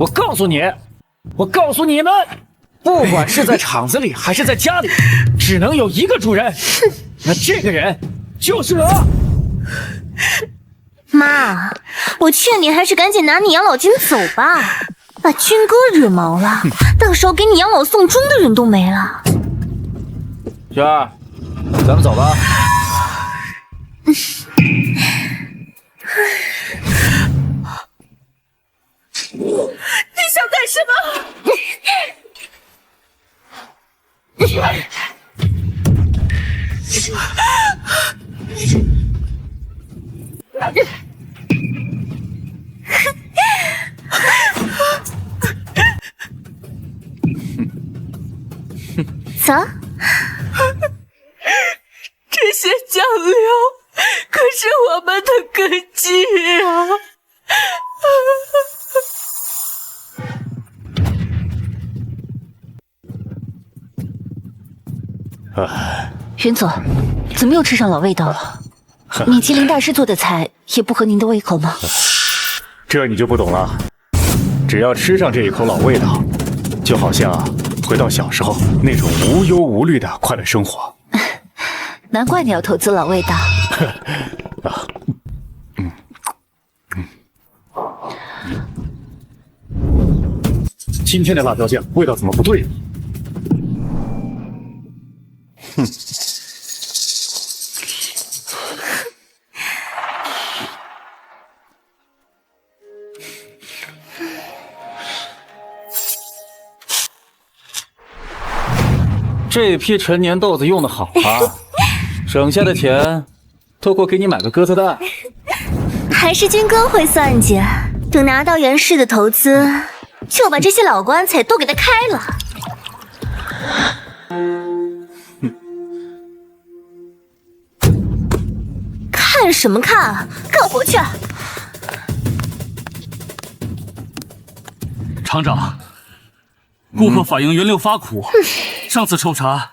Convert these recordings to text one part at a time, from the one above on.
我告诉你，我告诉你们，不管是在厂子里还是在家里，只能有一个主人。那这个人就是我。妈，我劝你还是赶紧拿你养老金走吧，把军哥惹毛了，到时候给你养老送终的人都没了。娟儿，咱们走吧。你想干什么？走。这些酱料可是我们的根基啊！云左，怎么又吃上老味道了？米其林大师做的菜也不合您的胃口吗？这你就不懂了。只要吃上这一口老味道，就好像回到小时候那种无忧无虑的快乐生活。难怪你要投资老味道。今天的辣椒酱味道怎么不对呢？哼。这批陈年豆子用的好啊，省下的钱都够给你买个鸽子蛋。还是军哥会算计，等拿到袁氏的投资，就把这些老棺材都给他开了。看什么看？干活去！厂长，顾客反映原料发苦，上次抽查，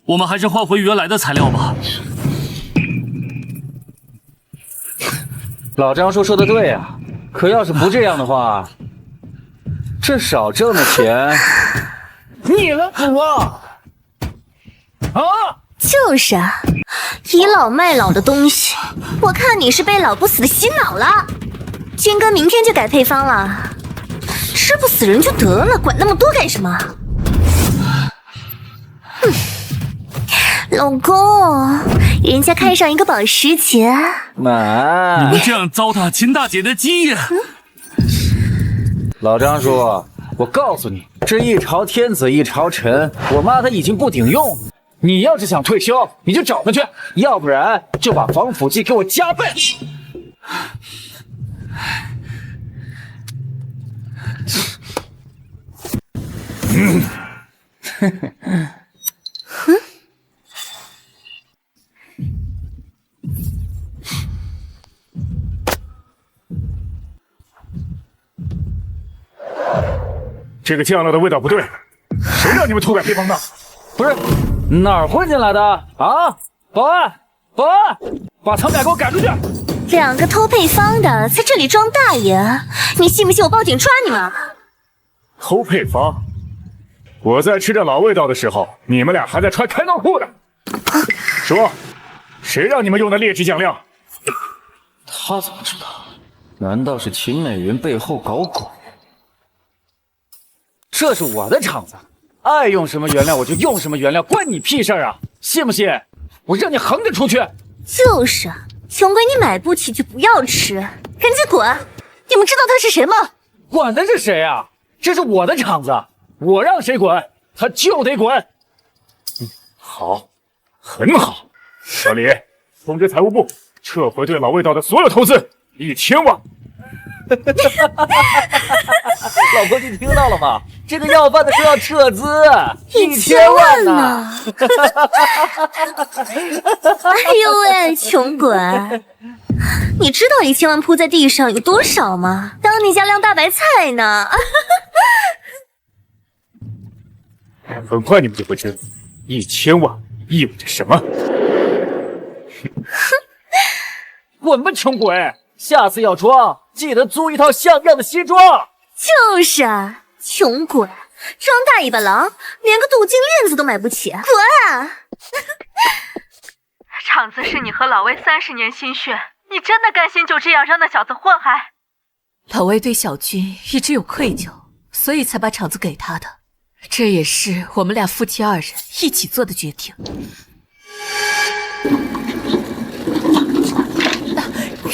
我们还是换回原来的材料吧。老张说的对啊，可要是不这样的话，这少挣的钱你来补啊！啊！就是啊，倚老卖老的东西，我看你是被老不死的洗脑了。军哥明天就改配方了，吃不死人就得了，管那么多干什么？老公，人家开上一个保时捷，买。你们这样糟蹋秦大姐的基业。老张叔，我告诉你，这一朝天子一朝臣，我妈她已经不顶用。你要是想退休，你就找她去，要不然就把防腐剂给我加倍。这个酱料的味道不对，谁让你们偷改配方的？不是，哪儿混进来的啊？保安，保安，把他们俩给我赶出去！两个偷配方的在这里装大爷，你信不信我报警抓你们？偷配方？我在吃着老味道的时候，你们俩还在穿开裆裤呢。说，谁让你们用的劣质酱料？他怎么知道？难道是秦美云背后搞鬼？这是我的厂子，爱用什么原料我就用什么原料，关你屁事啊！信不信？我让你横着出去！就是啊，穷鬼你买不起就不要吃，赶紧滚！你们知道他是谁吗？管他是谁啊？这是我的厂子，我让谁滚，他就得滚。好，很好。小李，通知财务部撤回对老味道的所有投资1000万。老婆，你听到了吗？这个要饭的说要撤资1000万呢！哎呦喂，穷鬼，你知道1000万铺在地上有多少吗？当你家晾大白菜呢！很快你们就会知道，1000万意味着什么。滚吧，穷鬼！下次要装，记得租一套像样的西装。就是啊，穷鬼，张大尾巴狼，连个镀金链子都买不起，滚！场子是你和老魏30年心血，你真的甘心就这样让那小子祸害？老魏对小军一直有愧疚，所以才把场子给他的。这也是我们俩夫妻2人一起做的决定。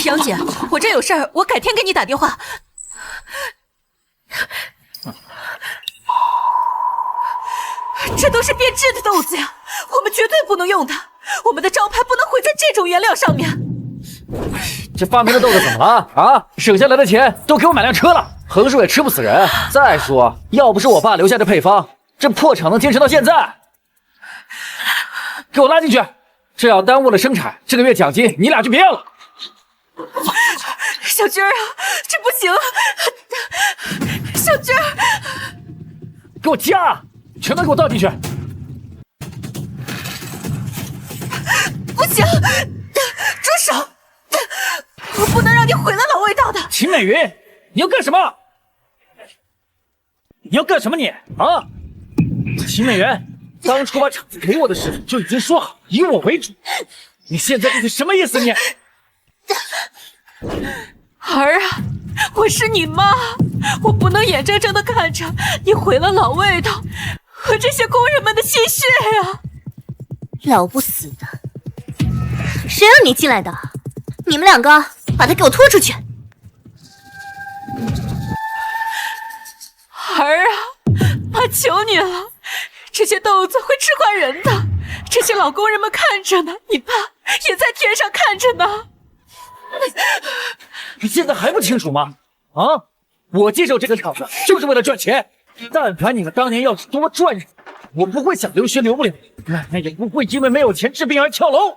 杨姐，我这有事儿，我改天给你打电话。这都是变质的豆子呀，我们绝对不能用它。我们的招牌不能毁在这种原料上面。这发霉的豆子怎么了啊？省下来的钱都给我买辆车了，横竖也吃不死人。再说，要不是我爸留下的配方，这破厂能坚持到现在。给我拉进去，这要耽误了生产，这个月奖金你俩就别要了。小军儿啊，这不行！小军儿，给我加，全都给我倒进去！不行，住手！我不能让你毁了老味道的。秦美云，你要干什么？你要干什么你啊？秦美云，当初把厂子给我的时候就已经说好以我为主，你现在这是什么意思你？儿啊，我是你妈，我不能眼睁睁的看着你毁了老味道和这些工人们的心血呀！老不死的，谁让你进来的？你们2个把他给我拖出去！儿啊，妈求你了，这些豆子会吃坏人的，这些老工人们看着呢，你爸也在天上看着呢。你现在还不清楚吗？啊！我接手这个厂子就是为了赚钱。但凡你们当年要是多赚点，我不会想留学留不了，奶奶也不会因为没有钱治病而跳楼。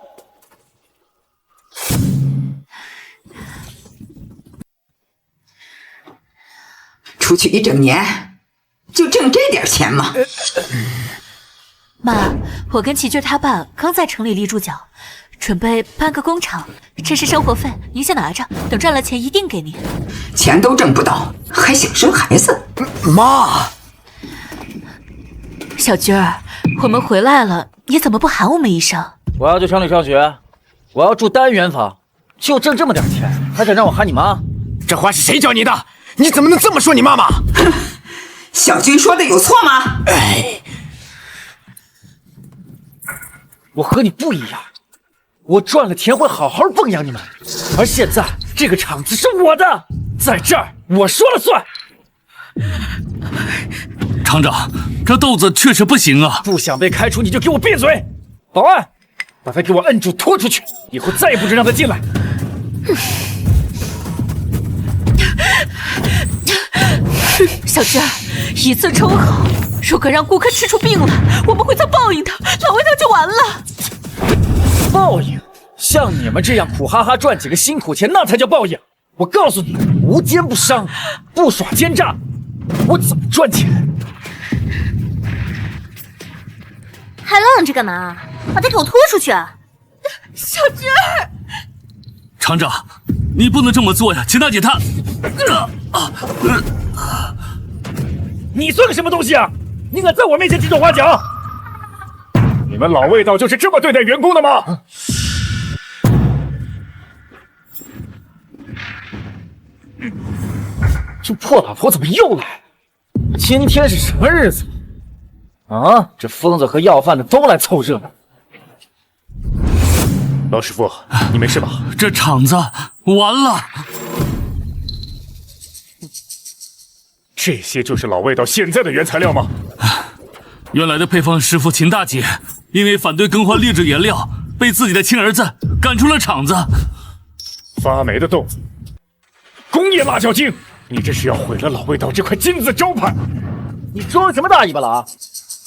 出去1整年，就挣这点钱吗？妈，我跟齐军他爸刚在城里立住脚，准备办个工厂，这是生活费，您先拿着，等赚了钱一定给您。钱都挣不到，还想生孩子？妈，小军儿，我们回来了，你怎么不喊我们一声？我要去城里上学，我要住单元房，就挣这么点钱，还敢让我喊你妈？这话是谁教你的？你怎么能这么说你妈妈？小军说的有错吗？哎，我和你不一样，我赚了钱会好好奉养你们，而现在这个厂子是我的，在这儿我说了算。厂长，这豆子确实不行啊！不想被开除你就给我闭嘴！保安，把他给我摁住拖出去，以后再也不准让他进来。小军儿，一次抽好，如果让顾客吃出病来，我们会遭报应的，老味道就完了。报应？像你们这样苦哈哈赚几个辛苦钱，那才叫报应。我告诉你，无奸不商，不耍奸诈，我怎么赚钱？还愣着干嘛？把他给我拖出去！小军儿，厂长，你不能这么做呀，请大姐她。你算个什么东西啊？你敢在我面前指手画脚？你们老味道就是这么对待员工的吗？这破老婆怎么又来？今天是什么日子？啊，这疯子和要饭的都来凑热闹。老师傅，你没事吧？这厂子完了。这些就是老味道现在的原材料吗？原来的配方师傅秦大姐因为反对更换劣质原料，被自己的亲儿子赶出了厂子。发霉的豆子，工业辣椒精，你这是要毁了老味道这块金字招牌！你装什么大尾巴狼？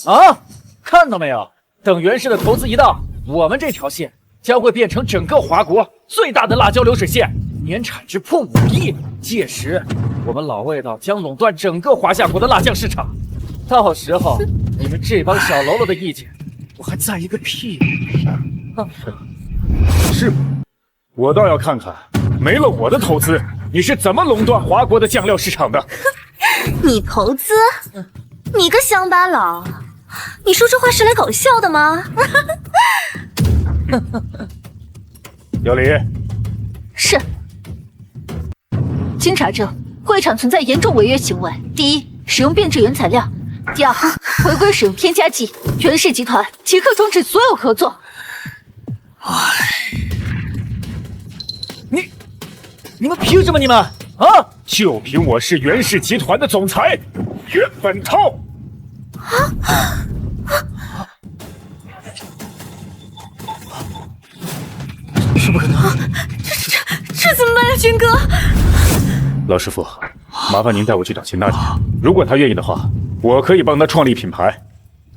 啊，看到没有？等袁氏的投资一到，我们这条线将会变成整个华国最大的辣椒流水线，年产值破5亿。届时，我们老味道将垄断整个华夏国的辣酱市场。到时候，你们这帮小喽啰的意见，我还在意个屁！是吗？我倒要看看，没了我的投资，你是怎么垄断华国的酱料市场的？你投资？你个乡巴佬，你说这话是来搞笑的吗？有理。是。经查证，会场存在严重违约行为。第一，使用变质原材料；第二，违规使用添加剂。袁氏集团即刻终止所有合作。你们凭什么？你们啊？就凭我是袁氏集团的总裁袁本涛。是不可能！这怎么办呀，军哥？老师傅，麻烦您带我去找秦大姐。如果她愿意的话，我可以帮她创立品牌，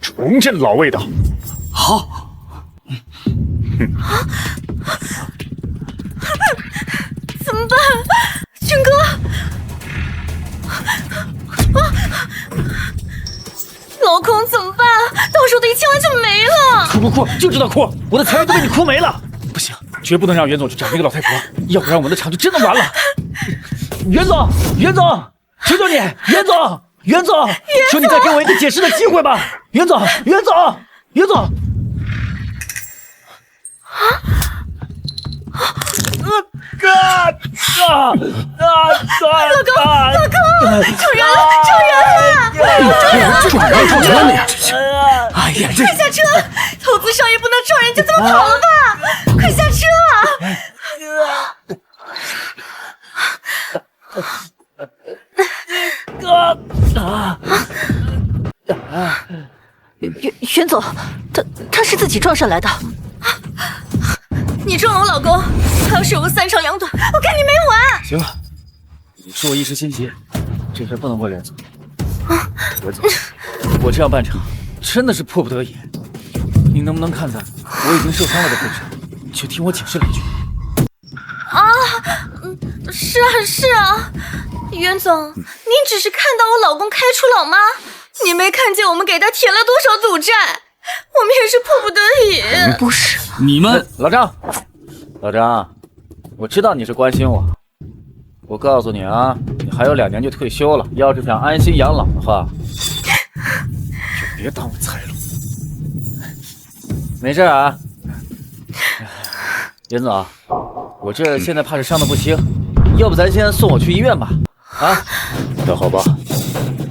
重振老味道。好。怎么办，军哥？老公怎么办？到时候的1000万就没了。哭不哭？就知道哭！我的财源都被你哭没了！不行，绝不能让袁总去找那个老太婆，要不然我们的厂就真的完了。袁总，袁总，求求你，袁总，袁总，求你再给我一个解释的机会吧，袁总，袁总，袁总。撞人了呀！哎呀，这快下车！投资商也不能撞人就这么跑了吧？快下车袁总，他是自己撞上来的。你撞了我老公，他要是有个3长两短，我跟你没完！行了，你是我一时心急，这事不能怪袁总。袁总，我这样办场真的是迫不得已。您能不能看在我已经受伤了的份上，就听我解释两句？是啊，袁总，您只是看到我老公开出老妈，你没看见我们给他填了多少赌债？我们也是迫不得已。不是你们，老张，老张，我知道你是关心我。我告诉你啊，你还有2年就退休了，要是想安心养老的话，就别当我财路。没事啊，袁总，我这现在怕是伤得不轻，要不咱先送我去医院吧？啊，那好吧，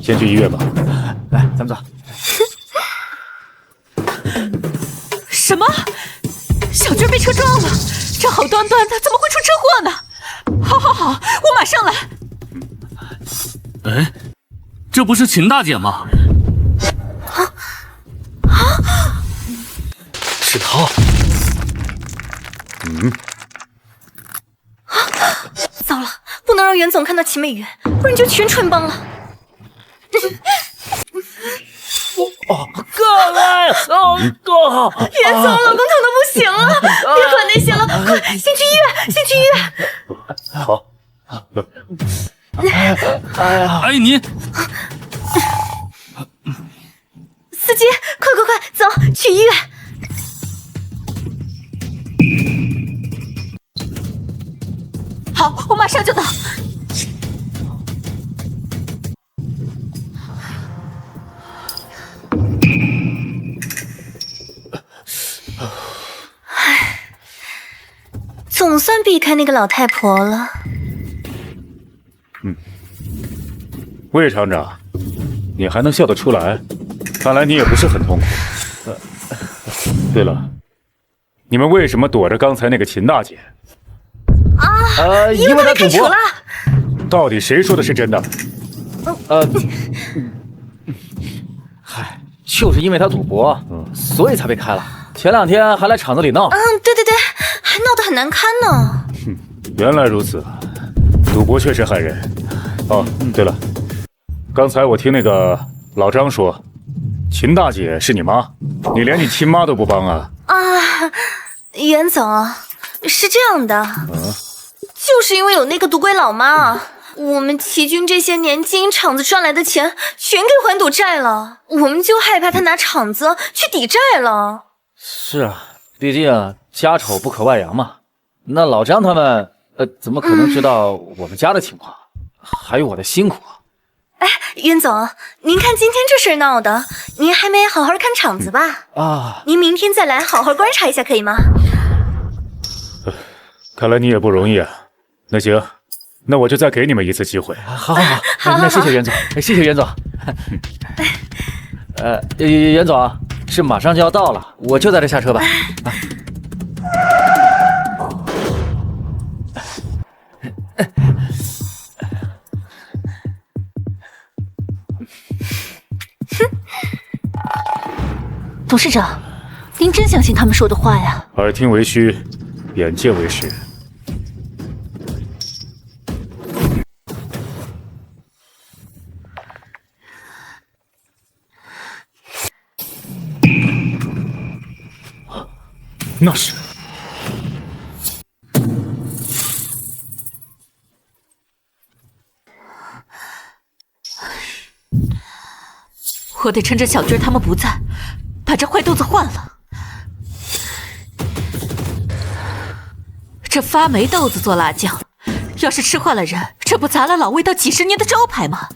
先去医院吧。来，咱们走。什么？小军被车撞了，这好端端的怎么会出车祸呢？好，我马上来。哎，这不是秦大姐吗？是她。糟了，不能让袁总看到齐美媛，不然就全穿帮了。哥来，哥，袁总，老公疼得不行了，别管那些了，快先去医院，先去医院。好。哎，你司机，快，走，去医院。好，我马上就到。总算避开那个老太婆了。魏厂长，你还能笑得出来，看来你也不是很痛苦。对了，你们为什么躲着刚才那个秦大姐？因为她开除了。到底谁说的是真的？嗨，就是因为他赌博，所以才被开了。前2天还来厂子里闹。对，还闹得很难堪呢。原来如此，赌博确实害人。哦，对了，刚才我听那个老张说，秦大姐是你妈，你连你亲妈都不帮啊？袁总，是这样的，就是因为有那个赌鬼老妈，我们齐军这些年经营厂子赚来的钱全给还赌债了，我们就害怕他拿厂子去抵债了。是啊，毕竟家丑不可外扬嘛。那老张他们，怎么可能知道我们家的情况，还有我的辛苦？袁总，您看今天这事儿闹的，您还没好好看场子吧？啊，您明天再来好好观察一下，可以吗？看来你也不容易啊。那行，那我就再给你们一次机会。好，那谢谢袁总，谢谢袁总。袁总是马上就要到了，我就在这下车吧。董事长，您真相信他们说的话呀？耳听为虚，眼见为实。那是。我得趁着小军他们不在，把这坏豆子换了。这发霉豆子做辣酱，要是吃坏了人，这不砸了老味道几十年的招牌吗？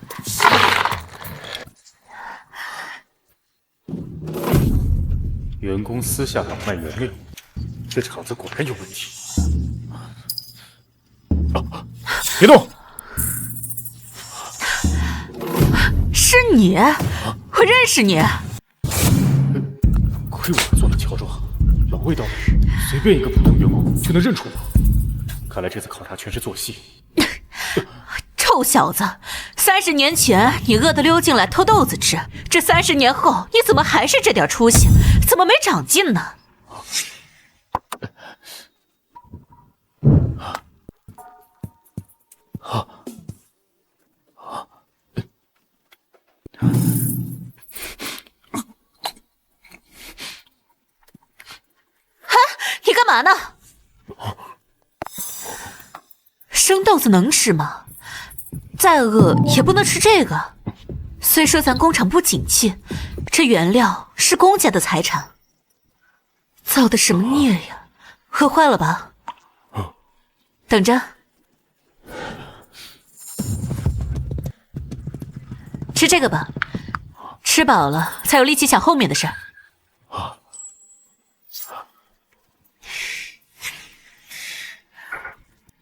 员工私下倒卖原料，这厂子果然有问题。别动！是你？我认识你。亏我做了乔装，老味道的人随便一个普通员工就能认出我。看来这次考察全是做戏。臭小子，30年前你饿得溜进来偷豆子吃，这30年后你怎么还是这点出息？怎么没长进呢？你干嘛呢？生豆子能吃吗？再饿也不能吃这个。虽说咱工厂不景气，这原料是公家的财产。造的什么孽呀？饿坏了吧？等着，吃这个吧，吃饱了才有力气想后面的事儿。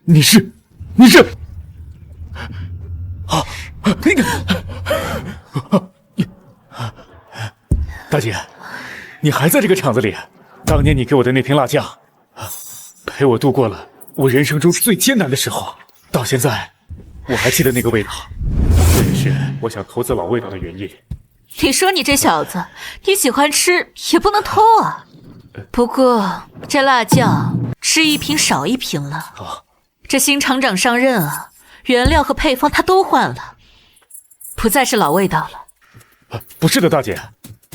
你是，那个大姐，你还在这个厂子里？当年你给我的那瓶辣酱，陪我度过了我人生中最艰难的时候，到现在我还记得那个味道，这也是我想投资老味道的原因。你说你这小子，你喜欢吃也不能偷啊。不过这辣酱吃一瓶少一瓶了。这新厂长上任啊，原料和配方他都换了，不再是老味道了。不是的，大姐，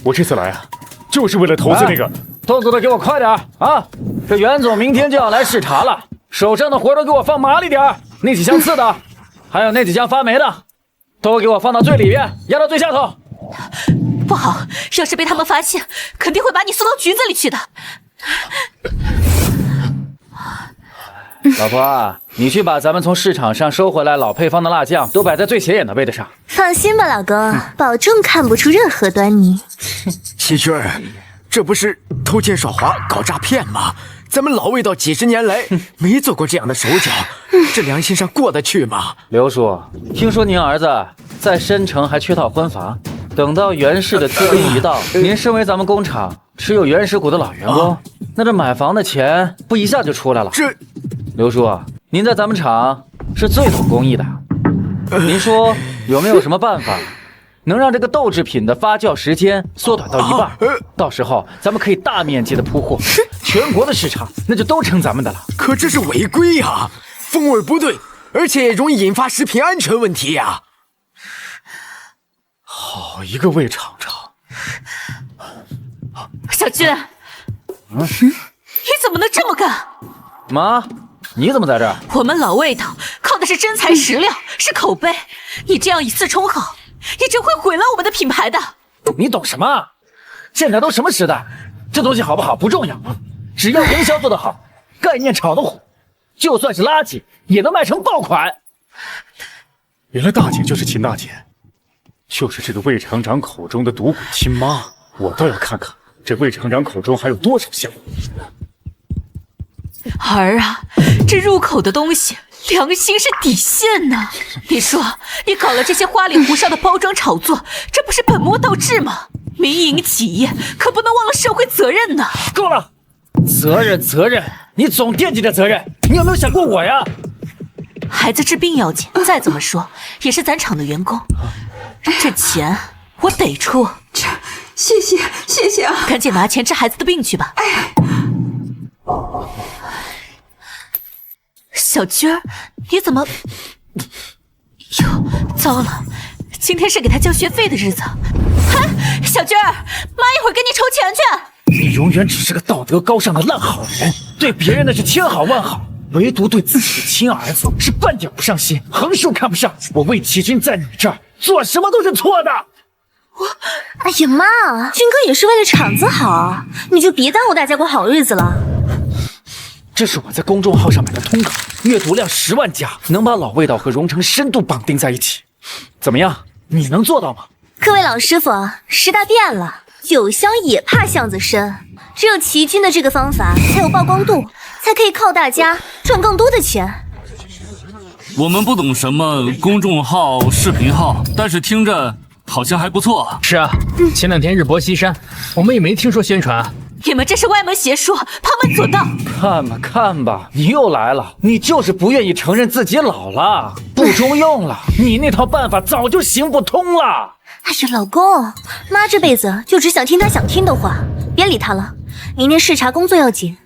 我这次来啊，就是为了投资那个。动作的给我快点啊！这袁总明天就要来视察了，手上的活都给我放麻利点。那几箱刺的，还有那几箱发霉的，都给我放到最里边，压到最下头。不好，要是被他们发现，肯定会把你送到局子里去的。老婆，你去把咱们从市场上收回来老配方的辣酱都摆在最显眼的位置上。放心吧，老公，保证看不出任何端倪。齐军儿，这不是偷奸耍滑、搞诈骗吗？咱们老味道几十年来没做过这样的手脚，这良心上过得去吗？刘叔，听说您儿子在申城还缺套婚房，等到袁氏的资金一到，您身为咱们工厂持有原始股的老员工，那这买房的钱不一下就出来了？这，刘叔，您在咱们厂是最懂工艺的，您说有没有什么办法能让这个豆制品的发酵时间缩短到一半？到时候咱们可以大面积的铺货，全国的市场那就都成咱们的了。可这是违规呀，风味不对，而且容易引发食品安全问题呀。好一个魏厂长！小军，你怎么能这么干？妈，你怎么在这儿？我们老味道靠的是真材实料，是口碑。你这样以次充好，你真会毁了我们的品牌的。你懂什么？现在都什么时代，这东西好不好不重要，只要营销做得好，概念炒得火，就算是垃圾也能卖成爆款。原来大姐就是秦大姐，就是这个魏厂长口中的赌鬼亲妈。我倒要看看这魏厂长口中还有多少香。儿啊，这入口的东西，良心是底线呐！你说，你搞了这些花里胡哨的包装炒作，这不是本末倒置吗？民营企业可不能忘了社会责任呢！够了，责任，你总惦记着责任，你有没有想过我呀？孩子治病要紧，再怎么说也是咱厂的员工，这钱我得出。谢谢啊！赶紧拿钱治孩子的病去吧。小军儿，你怎么？哟，糟了，今天是给他交学费的日子。嗨，小军儿，妈一会儿给你筹钱去。你永远只是个道德高尚的烂好人，对别人那是千好万好，唯独对自己的亲儿子是半点不上心，横竖看不上。我魏启军在你这儿做什么都是错的。哎呀妈，军哥也是为了厂子好，你就别耽误大家过好日子了。这是我在公众号上买的通稿，阅读量10万加，能把老味道和荣成深度绑定在一起。怎么样，你能做到吗？各位老师傅，时代变了，酒香也怕巷子深，只有齐军的这个方法才有曝光度，才可以靠大家赚更多的钱。我们不懂什么公众号、视频号，但是听着好像还不错。是啊，前2天日薄西山，我们也没听说宣传。你们这是歪门邪说，旁门左道。看吧，你又来了，你就是不愿意承认自己老了，不中用了。你那套办法早就行不通了。哎呀，老公，妈这辈子就只想听她想听的话，别理她了。明天视察工作要紧，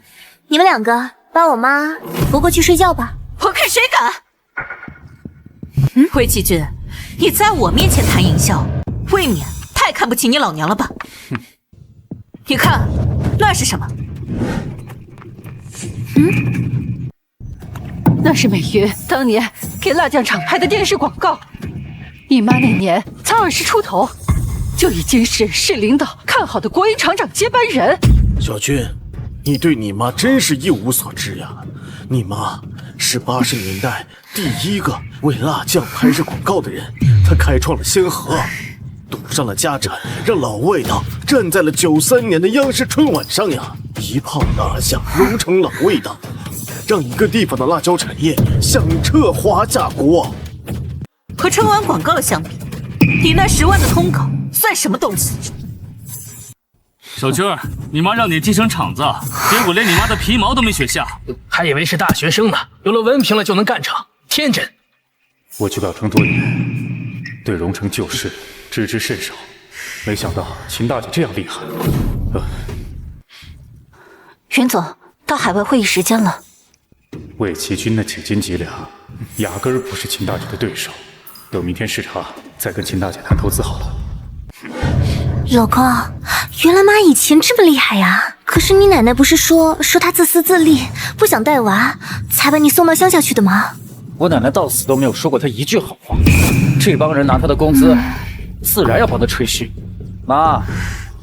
你们2个把我妈扶过去睡觉吧。我看谁敢！魏启军，你在我面前谈营销，未免太看不起你老娘了吧？你看，那是什么？那是美云当年给辣酱厂拍的电视广告。你妈那年才20出头，就已经是市领导看好的国营厂长接班人。小军，你对你妈真是一无所知呀！你妈是80年代第一个为辣酱拍摄广告的人，她开创了先河，赌上了家产，让老味道站在了93年的央视春晚上呀，一炮打响荣成老味道，让一个地方的辣椒产业响彻华夏国。和春晚广告相比，你那10万的通稿算什么东西？小军儿，你妈让你继承厂子，结果连你妈的皮毛都没雪下，还以为是大学生呢，有了文凭了就能干成，天真。我去表城多年，对荣成旧事知之甚少，没想到秦大姐这样厉害。袁总，到海外会议时间了。魏启军那几斤几两，压根儿不是秦大姐的对手。等明天视察，再跟秦大姐谈投资好了。老公，原来妈以前这么厉害呀！可是你奶奶不是说她自私自利，不想带娃，才把你送到乡下去的吗？我奶奶到死都没有说过她一句好话。这帮人拿她的工资，自然要帮她吹嘘。妈，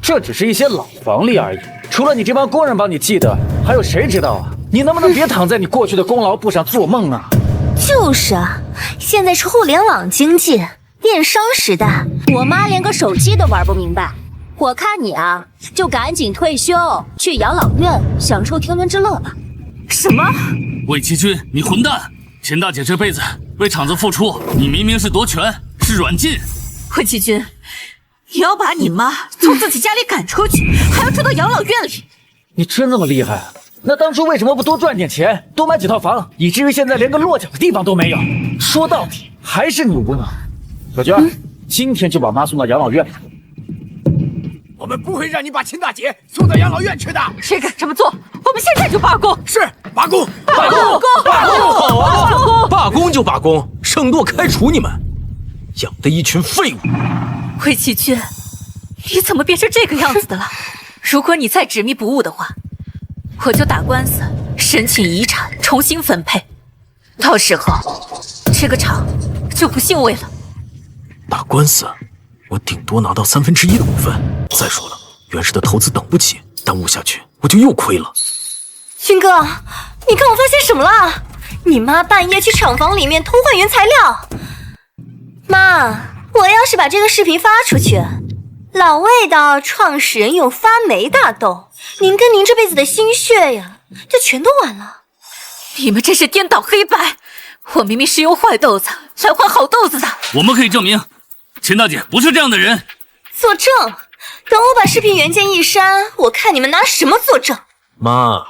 这只是一些老黄历而已，除了你这帮工人帮你记得，还有谁知道啊？你能不能别躺在你过去的功劳簿上做梦啊？就是啊，现在是互联网经济、电商时代，我妈连个手机都玩不明白。我看你啊，就赶紧退休，去养老院享受天伦之乐吧。什么？魏启军，你混蛋！秦大姐这辈子为厂子付出，你明明是夺权，是软禁。魏启军，你要把你妈从自己家里赶出去，还要住到养老院里？你真那么厉害？那当初为什么不多赚点钱，多买几套房，以至于现在连个落脚的地方都没有？说到底还是你无能。小娟，今天就把妈送到养老院。我们不会让你把秦大姐送到养老院去的。谁敢这么做，我们现在就罢工。是，罢工，罢工，罢工，好啊！罢工就罢工，圣诺开除你们，养的一群废物。魏启军，你怎么变成这个样子的了？如果你再执迷不悟的话，我就打官司申请遗产重新分配，到时候这个厂就不姓魏了。打官司，我顶多拿到1/3的股份。再说了，袁氏的投资等不起，耽误下去我就又亏了。军哥，你看我发现什么了？你妈半夜去厂房里面偷换原材料。妈，我要是把这个视频发出去，老魏的创始人有发霉大豆，您跟您这辈子的心血呀，就全都完了。你们真是颠倒黑白！我明明是用坏豆子来换好豆子的。我们可以证明，秦大姐不是这样的人。作证？等我把视频原件一删，我看你们拿什么作证？妈，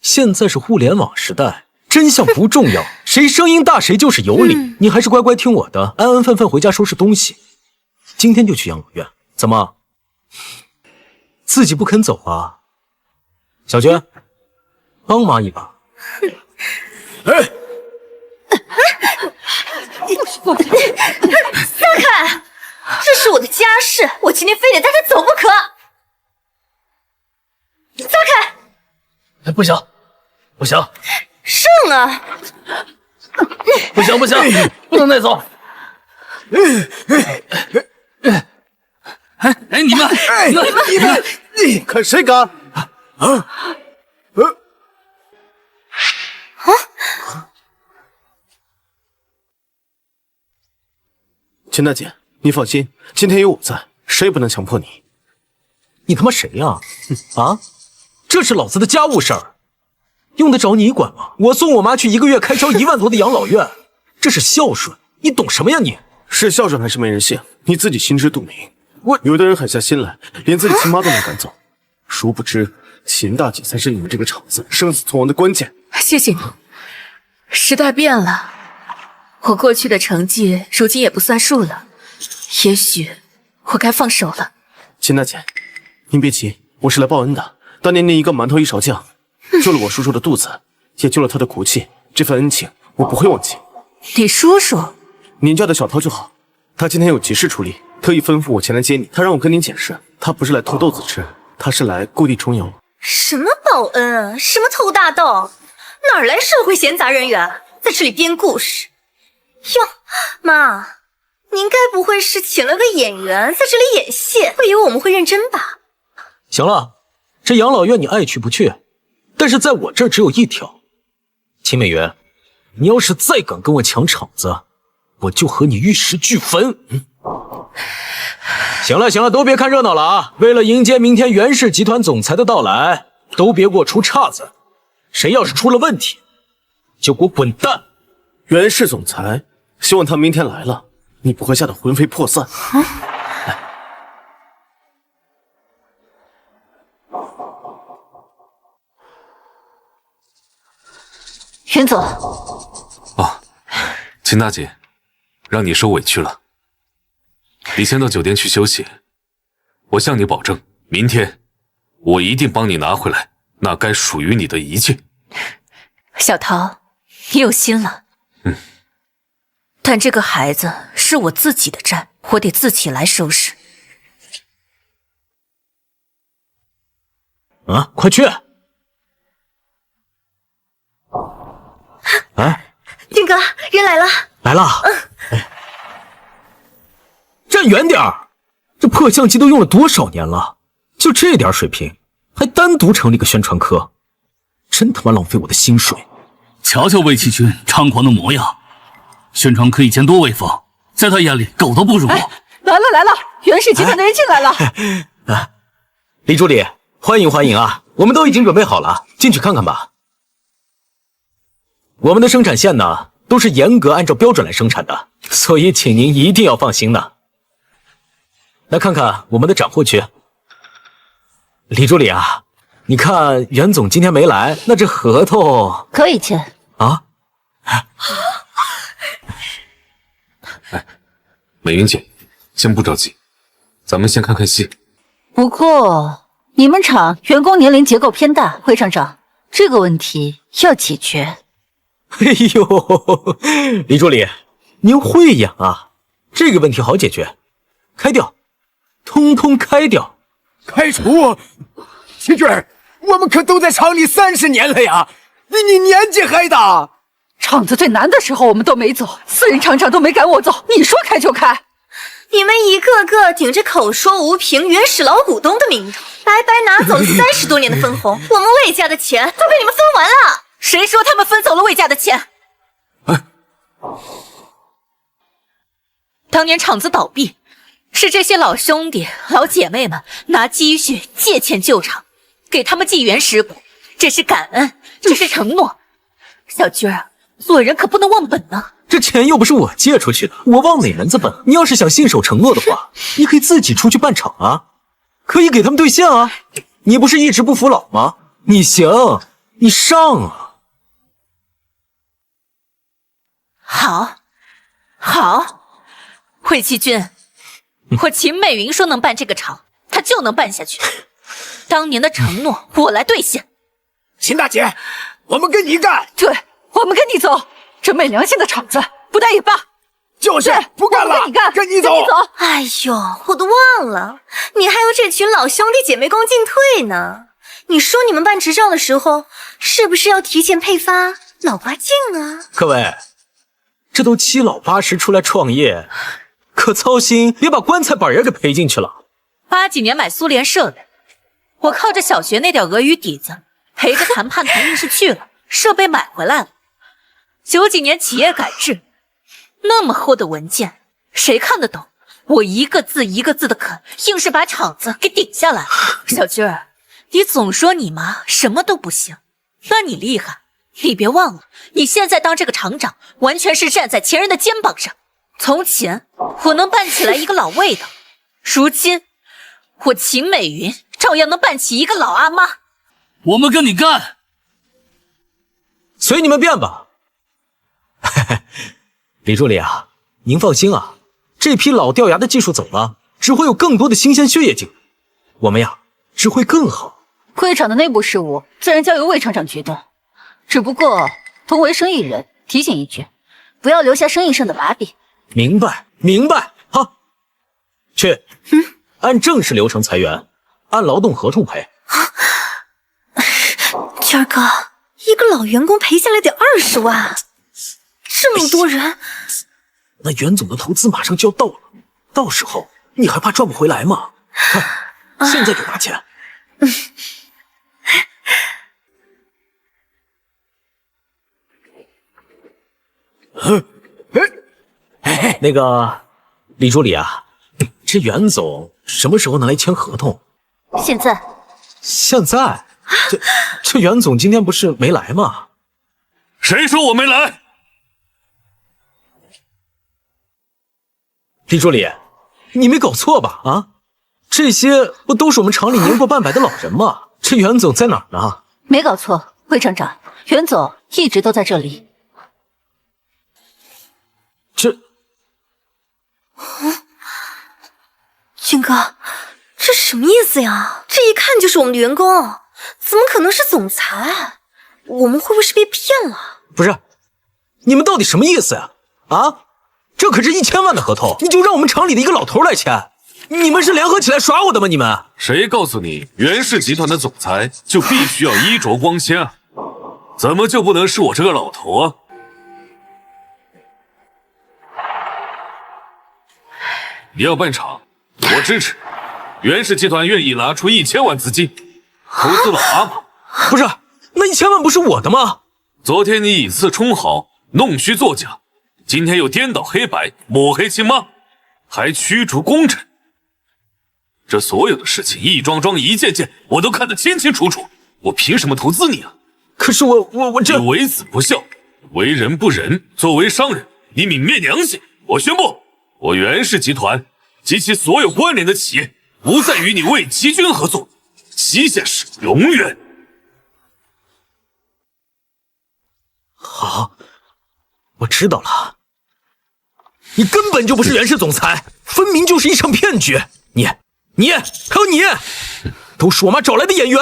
现在是互联网时代，真相不重要，谁声音大谁就是有理。你还是乖乖听我的，安安分分回家收拾东西。今天就去养老院。怎么？自己不肯走啊？小娟，帮妈一把。哎！撒开！这是我的家事，我今天非得带他走不可。撒开！哎，不行，不行！胜啊！不行不行，不能带走！哎，你们看谁敢！秦大姐，你放心，今天有我在，谁也不能强迫你。你他妈谁呀？啊，这是老子的家务事儿，用得着你管吗？我送我妈去1个月开销1万多的养老院，这是孝顺，你懂什么呀你？是孝顺还是没人性，你自己心知肚明。有的人狠下心来，连自己亲妈都能赶走，殊不知秦大姐才是你们这个厂子生死存亡的关键。谢谢你，时代变了，我过去的成绩如今也不算数了，也许我该放手了。秦大姐，您别急，我是来报恩的。当年您一个馒头一勺酱，救了我叔叔的肚子，也救了他的骨气，这份恩情我不会忘记。你叔叔？您叫的小涛就好，他今天有急事处理，特意吩咐我前来接你。他让我跟您解释，他不是来偷豆子吃，他是来故地重游。什么报恩啊？什么偷大豆？哪来社会闲杂人员在这里编故事？哟，妈，您该不会是请了个演员在这里演戏，会以为我们会认真吧？行了，这养老院你爱去不去，但是在我这儿只有一条，秦美元，你要是再敢跟我抢场子，我就和你玉石俱焚。行了行了，都别看热闹了啊！为了迎接明天袁氏集团总裁的到来，都别给我出岔子。谁要是出了问题，就给我滚蛋！袁氏总裁，希望他明天来了，你不会吓得魂飞魄散。袁总。哦，秦大姐，让你受委屈了。你先到酒店去休息，我向你保证，明天我一定帮你拿回来那该属于你的一切。小桃，你有心了。但这个孩子是我自己的债，我得自己来收拾。啊，快去！哎，丁哥，人来了。来了。站远点儿！这破相机都用了多少年了，就这点水平，还单独成立个宣传科，真他妈浪费我的薪水。瞧瞧魏启军猖狂的模样，宣传科以前多威风，在他眼里狗都不如。来了来了，袁氏集团的人进来了。啊，李助理，欢迎欢迎啊！我们都已经准备好了，进去看看吧。我们的生产线呢，都是严格按照标准来生产的，所以请您一定要放心呢。来看看我们的展货区。李助理啊，你看袁总今天没来，那这合同可以签啊？哎，美云姐，先不着急，咱们先看看戏。不过你们厂员工年龄结构偏大，魏厂长，这个问题要解决。哎呦，李助理，您会演啊？这个问题好解决，开掉，通通开掉。开除？齐军，我们可都在厂里30年了呀，比你年纪还大。厂子最难的时候我们都没走，私人厂长都没赶我走，你说开就开。你们一个个顶着口说无凭原始老股东的名头，白白拿走30多年的分红，我们魏家的钱都被你们分完了。谁说他们分走了魏家的钱？当年厂子倒闭，是这些老兄弟、老姐妹们拿积蓄借钱救厂，给他们寄原石股，这是感恩，这是承诺。小军儿，做人可不能忘本呢。这钱又不是我借出去的，我忘哪门子本？你要是想信守承诺的话，你可以自己出去办厂啊，可以给他们兑现啊。你不是一直不服老吗？你行，你上啊！好，魏奇君，我秦美云说能办这个厂，她就能办下去。当年的承诺，我来兑现。秦大姐，我们跟你干！对，我们跟你走，这昧良心的厂子不待也罢。就是不干了，跟你走。哎呦，我都忘了，你还有这群老兄弟姐妹光进退呢。你说你们办执照的时候，是不是要提前配发老八镜啊？各位，这都七老八十出来创业，可操心别把棺材板也给赔进去了。80几年买苏联设备，我靠着小学那点俄语底子，陪着谈判谈硬是去了，设备买回来了。90几年企业改制，那么厚的文件，谁看得懂？我一个字一个字的啃，硬是把厂子给顶下来。小军儿，你总说你妈什么都不行，那你厉害。你别忘了，你现在当这个厂长，完全是站在前人的肩膀上。从前我能办起来一个老魏的，如今我秦美云照样能办起一个老阿妈。我们跟你干，随你们便吧。李助理啊，您放心啊，这批老掉牙的技术走了，只会有更多的新鲜血液进来，我们呀只会更好。会厂的内部事务自然交由魏厂长决断，只不过同为生意人，提醒一句，不要留下生意上的把柄。明白。好，去，按正式流程裁员，按劳动合同赔。军儿哥，一个老员工赔下来得20万，这么多人，那袁总的投资马上就要到了，到时候你还怕赚不回来吗？看，现在就拿钱。那个李助理啊，这袁总什么时候能来签合同？现在？这袁总今天不是没来吗？谁说我没来？李助理，你没搞错吧？啊，这些不都是我们厂里年过半百的老人吗？这袁总在哪儿呢？没搞错，魏厂长，袁总一直都在这里。军哥，这什么意思呀？这一看就是我们的员工，怎么可能是总裁？我们会不会是被骗了？不是，你们到底什么意思呀？啊，这可是1000万的合同，你就让我们厂里的一个老头来签？你们是联合起来耍我的吗？你们谁告诉你袁氏集团的总裁就必须要衣着光鲜啊？怎么就不能是我这个老头啊？你要办厂，我支持。袁氏集团愿意拿出1000万资金投资老阿玛。不是，那1000万不是我的吗？昨天你以次充好，弄虚作假，今天又颠倒黑白，抹黑亲妈，还驱逐功臣。这所有的事情一桩桩一件件，我都看得清清楚楚。我凭什么投资你啊？可是我这……你为子不孝，为人不仁，作为商人，你泯灭良心。我宣布，我袁氏集团及其所有关联的企业不再与你魏齐军合作，旗下是永远。好，我知道了。你根本就不是袁氏总裁，分明就是一场骗局。你还有你，都是我妈找来的演员，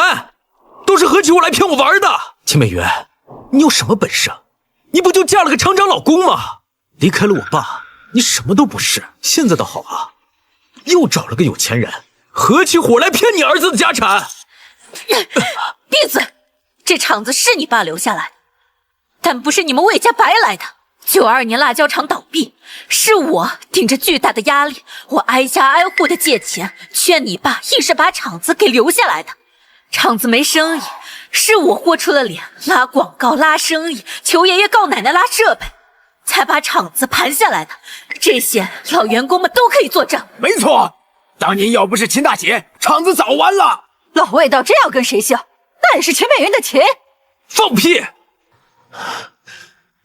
都是合起我来骗我玩的。秦美云，你有什么本事？你不就嫁了个厂长老公吗？离开了我爸，你什么都不是。现在倒好啊，又找了个有钱人，合起伙来骗你儿子的家产。闭嘴！这厂子是你爸留下来的，但不是你们魏家白来的。92年辣椒厂倒闭，是我顶着巨大的压力，我挨家挨户的借钱，劝你爸硬是把厂子给留下来的。厂子没生意，是我豁出了脸，拉广告拉生意，求爷爷告奶奶拉设备，才把厂子盘下来的。这些老员工们都可以作证。没错，当年要不是秦大姐，厂子早完了。老魏道真要跟谁姓，那也是秦美云的秦。放屁！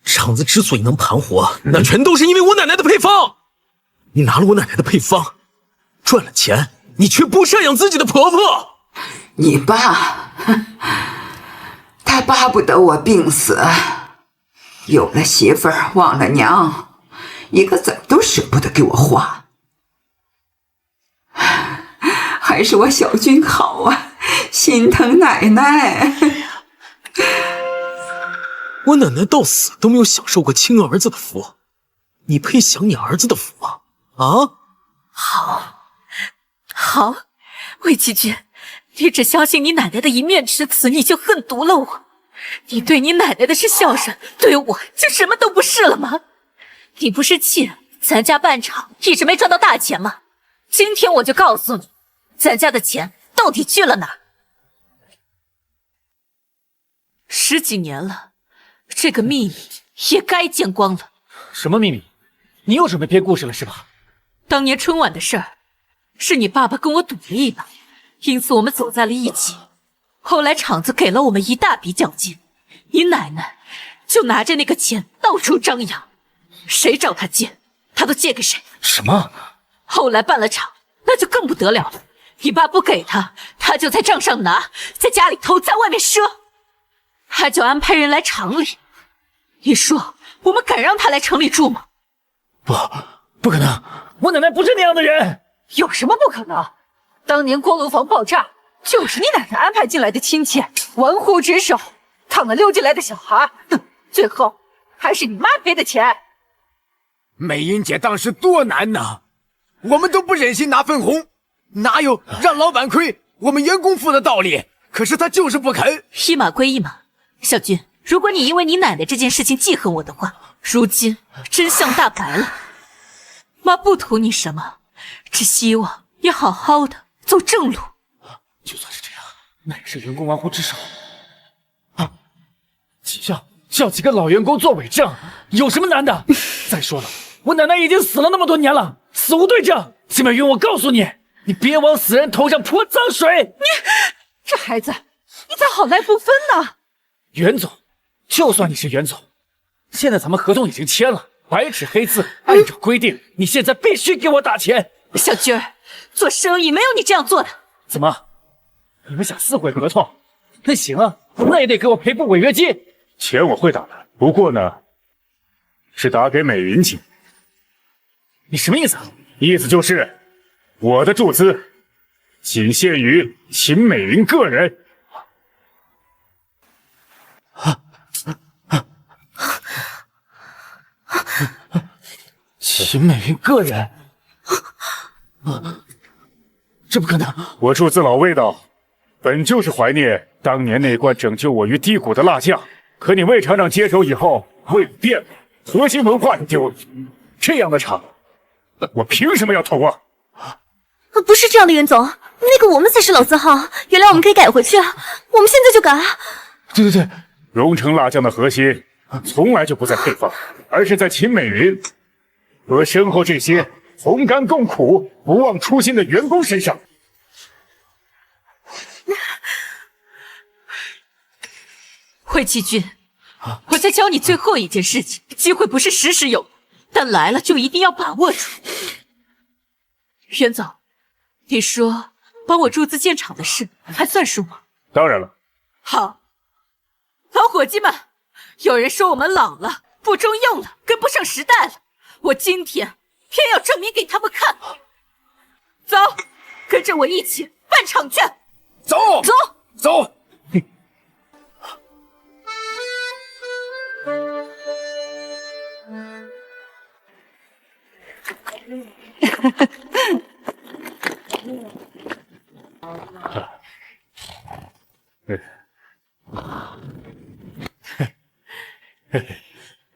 厂子之所以能盘活，那全都是因为我奶奶的配方。你拿了我奶奶的配方，赚了钱，你却不赡养自己的婆婆。你爸，他巴不得我病死，有了媳妇儿忘了娘，一个子都舍不得给我花。还是我小军好啊，心疼奶奶。我奶奶到死都没有享受过亲儿子的福，你配享你儿子的福吗？啊？好，魏七君，你只相信你奶奶的一面之词，你就恨毒了我。你对你奶奶的是孝顺，对我就什么都不是了吗？你不是气咱家办厂一直没赚到大钱吗？今天我就告诉你，咱家的钱到底去了哪儿？10几年了，这个秘密也该见光了。什么秘密？你又准备编故事了是吧？当年春晚的事儿，是你爸爸跟我赌了一把，因此我们走在了一起。后来厂子给了我们一大笔奖金，你奶奶就拿着那个钱到处张扬，谁找她借，她都借给谁。什么？后来办了厂，那就更不得了了。你爸不给他，他就在账上拿，在家里偷，在外面赊。他就安排人来厂里。你说我们敢让他来城里住吗？不可能，我奶奶不是那样的人。有什么不可能？当年锅炉房爆炸，就是你奶奶安排进来的亲戚，玩忽职守，躺了溜进来的小孩，最后还是你妈赔的钱。美云姐当时多难呐，我们都不忍心拿分红，哪有让老板亏我们员工付的道理？可是她就是不肯。一码归一码，小军，如果你因为你奶奶这件事情记恨我的话，如今真相大白了。妈不图你什么，只希望你好好的走正路。就算是这样，那也是员工玩忽职守啊！叫几个老员工做伪证，有什么难的？再说了，我奶奶已经死了那么多年了，死无对证。金美云，我告诉你，你别往死人头上泼脏水！你这孩子，你咋好赖不分呢？袁总，就算你是袁总，现在咱们合同已经签了，白纸黑字，按照规定，你现在必须给我打钱。小军儿，做生意没有你这样做的。怎么？你们想撕毁合同？那行啊，那也得给我赔付违约金。钱我会打的，不过呢，是打给美云姐。你什么意思啊？意思就是我的注资仅限于秦美云个人。秦美云个人？这不可能！我注资老味道，本就是怀念当年那罐拯救我于低谷的辣酱，可你魏厂长接手以后，为了变核心文化丢了，这样的厂，我凭什么要投啊？不是这样的，袁总，那个我们才是老字号，原来我们可以改回去啊，我们现在就改啊！对，荣成辣酱的核心从来就不在配方，而是在秦美云和身后这些同甘共苦、不忘初心的员工身上。魏七军，我再教你最后一件事情，机会不是时时有，但来了就一定要把握住。袁总，你说帮我注资建厂的事还算数吗？当然了。好，老伙计们，有人说我们老了，不中用了，跟不上时代了，我今天偏要证明给他们看。走，跟着我一起办厂去。走。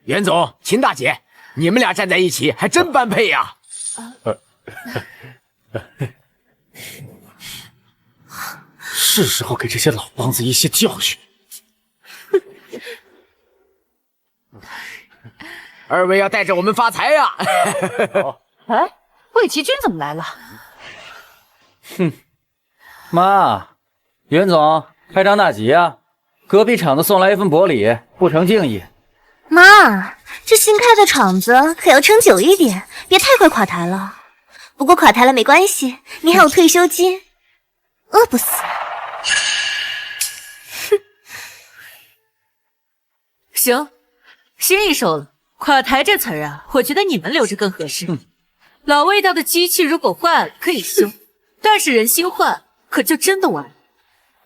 袁总，秦大姐，你们俩站在一起还真般配呀！是时候给这些老帮子一些教训。二位要带着我们发财呀！哎，魏奇君怎么来了？哼，妈，袁总开张大吉啊！隔壁厂子送来一份薄礼，不成敬意。妈，这新开的厂子可要撑久一点，别太快垮台了。不过垮台了没关系，你还有退休金，饿不死。行，心意收了。垮台这词儿啊，我觉得你们留着更合适。老味道的机器如果坏了可以修，但是人心坏可就真的完了。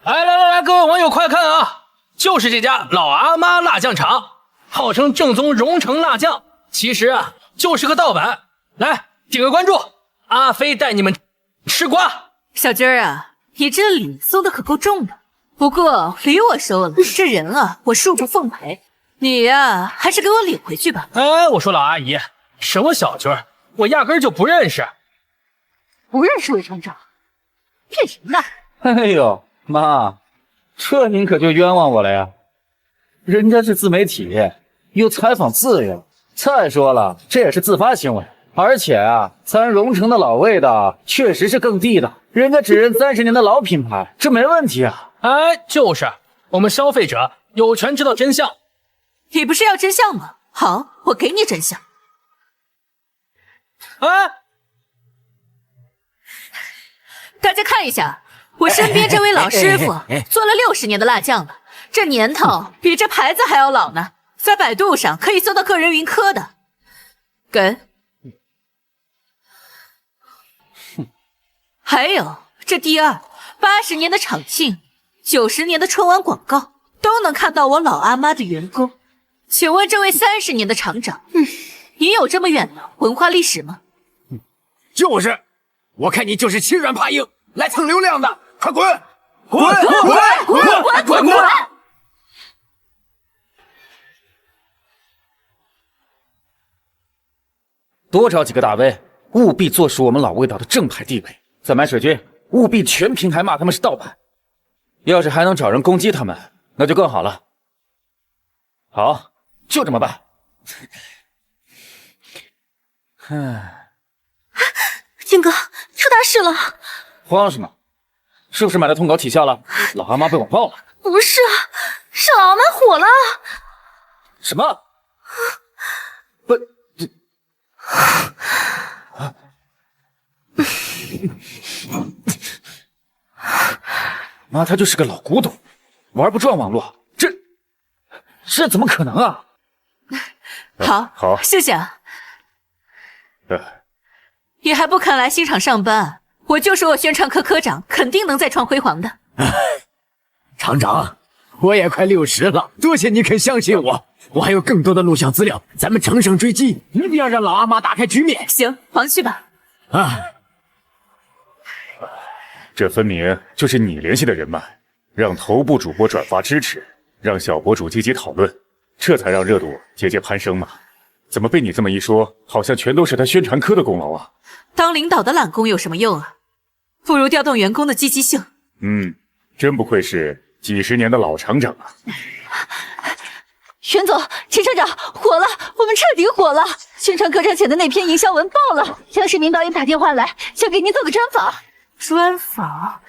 来，各位网友快看啊！就是这家老阿妈辣酱厂，号称正宗荣城辣酱，其实啊就是个盗版。来，点个关注，阿飞带你们吃瓜。小军儿啊，你这礼送的可够重的。不过礼我收了，这人啊我恕不奉陪。你呀，还是给我领回去吧。哎，我说老阿姨，什么小军儿，我压根儿就不认识。不认识魏厂长，骗谁呢？哎呦，妈，这您可就冤枉我了呀！人家是自媒体，有采访自由。再说了，这也是自发行为，而且啊，咱荣城的老味道确实是更地道，人家只认30年的老品牌，这没问题啊。哎，就是我们消费者有权知道真相。你不是要真相吗？好，我给你真相。哎，大家看一下，我身边这位老师傅做了60年的辣酱了，这年头比这牌子还要老呢。在百度上可以搜到个人云科的。给。还有这第二80年的厂庆，90年的春晚广告，都能看到我老阿妈的员工。请问这位30年的厂长，你有这么远的文化历史吗？就是，我看你就是欺软怕硬来蹭流量的，快滚！滚！多找几个大 V， 务必坐实我们老味道的正牌地位。再买水军，务必全平台骂他们是盗版。要是还能找人攻击他们，那就更好了。好，就这么办。军哥，出大事了！慌什么？是不是买的通稿起效了？老阿妈被网爆了？不是啊，是老阿妈火了。什么？不，妈，他就是个老古董，玩不转网络，这怎么可能啊？好，谢谢啊。你还不肯来新厂上班，我就说我宣传科科长肯定能再创辉煌的。厂长，我也快60了，多谢你肯相信我。我还有更多的录像资料，咱们乘胜追击，一定要让老阿妈打开局面。行，忙去吧。这分明就是你联系的人脉，让头部主播转发支持，让小博主积极讨论，这才让热度节节攀升嘛。怎么被你这么一说，好像全都是他宣传科的功劳啊？当领导的懒工有什么用啊？不如调动员工的积极性。真不愧是几十年的老厂长啊！袁总，陈厂长火了，我们彻底火了！宣传科长写的那篇营销文爆了，央视名导演打电话来，想给您做个专访。专访？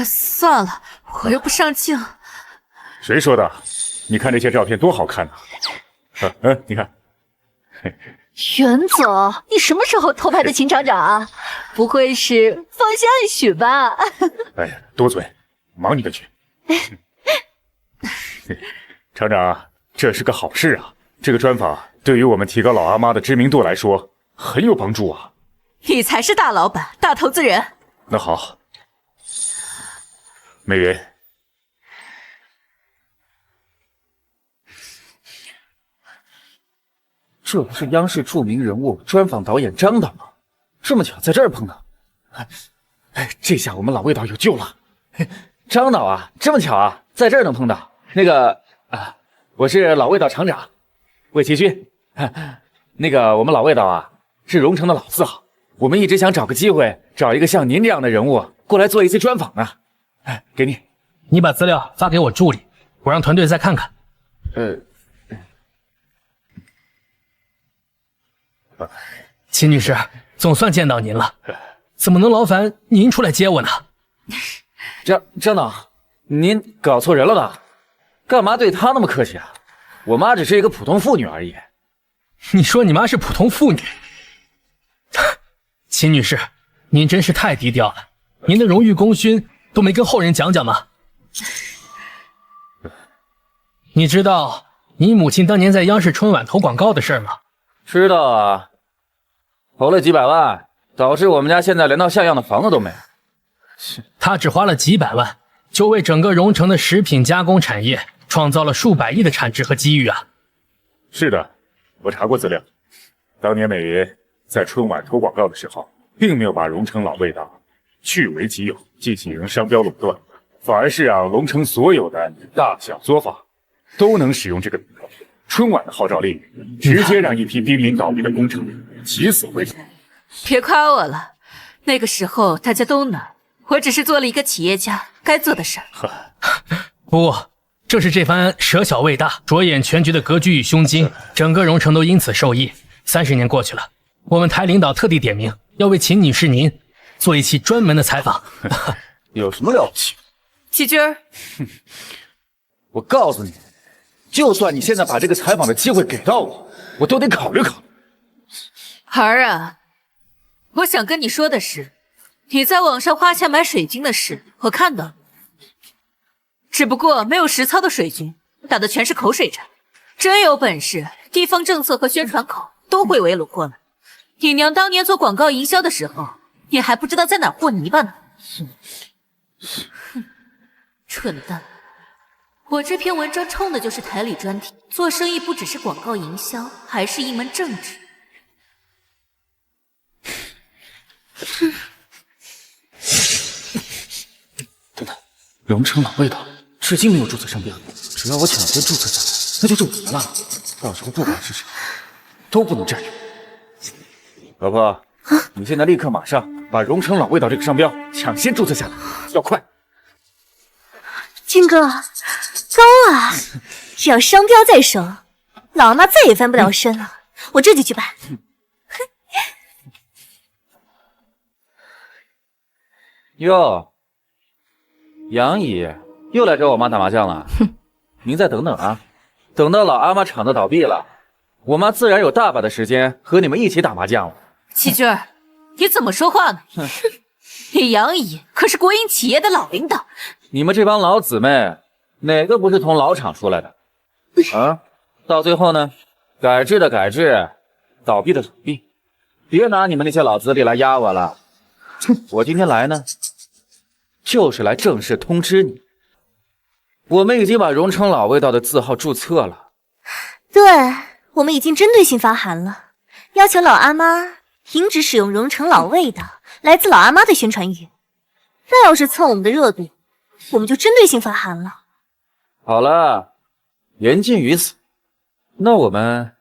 算了，我又不上镜。谁说的？你看这些照片多好看啊！你看。袁总，你什么时候偷拍的秦厂长啊？不会是芳心暗许吧？哎呀，多嘴，忙你的去。厂长，这是个好事啊！这个专访对于我们提高老阿妈的知名度来说很有帮助啊！你才是大老板、大投资人。那好，美云，这不是央视著名人物专访导演张导吗？这么巧在这儿碰到，这下我们老味道有救了。张导啊，这么巧啊，在这儿能碰到。那个我是老味道厂长魏奇勋。那个我们老味道啊，是荣城的老字号，我们一直想找个机会，找一个像您这样的人物过来做一些专访呢。给你，你把资料发给我助理，我让团队再看看。秦女士，总算见到您了，怎么能劳烦您出来接我呢？张导，您搞错人了吧？干嘛对她那么客气啊？我妈只是一个普通妇女而已。你说你妈是普通妇女？秦女士，您真是太低调了，您的荣誉功勋都没跟后人讲讲吗？你知道你母亲当年在央视春晚投广告的事吗？知道啊，投了几百万，导致我们家现在连套像样的房子都没有。她只花了几百万，就为整个荣城的食品加工产业创造了数百亿的产值和机遇啊！是的，我查过资料，当年美云在春晚投广告的时候，并没有把荣城老味道据为己有，进行商标垄断，反而是让荣城所有的大小作坊都能使用这个名头。春晚的号召力直接让一批濒临倒闭的工厂起死回生。别夸我了，那个时候大家都能，我只是做了一个企业家该做的事儿。不，正是这番舍小为大、着眼全局的格局与胸襟，整个荣城都因此受益。30年过去了，我们台领导特地点名要为秦女士您做一期专门的采访。有什么了不起？齐军儿，我告诉你，就算你现在把这个采访的机会给到我，我都得考虑考虑。儿啊，我想跟你说的是，你在网上花钱买水军的事，我看到了。只不过没有实操的水军，打的全是口水战。真有本事，地方政策和宣传口都会围拢过来。你娘当年做广告营销的时候，你还不知道在哪和泥巴呢。哼，蠢蛋！我这篇文章冲的就是台里专题，做生意不只是广告营销，还是一门政治。等等，荣城老味道至今没有注册商标，只要我抢先注册下来，那就是我的了。到时候不管是谁，都不能占用。老婆，你现在立刻马上把荣城老味道这个商标抢先注册下来，要快。军哥，高啊！只要商标在手，老阿妈再也翻不了身了。我这就去办。哟，杨姨又来找我妈打麻将了。您再等等啊，等到老阿妈厂子倒闭了，我妈自然有大把的时间和你们一起打麻将了。齐军儿，你怎么说话呢？你杨姨可是国营企业的老领导，你们这帮老姊妹，哪个不是从老厂出来的？啊，到最后呢，改制的改制，倒闭的倒闭，别拿你们那些老资历来压我了。我今天来呢，就是来正式通知你，我们已经把荣城老味道的字号注册了。对，我们已经针对性发函了，要求老阿妈停止使用荣城老味道来自老阿妈的宣传语。再要是蹭我们的热度，我们就针对性发函了。好了，言尽于此，那我们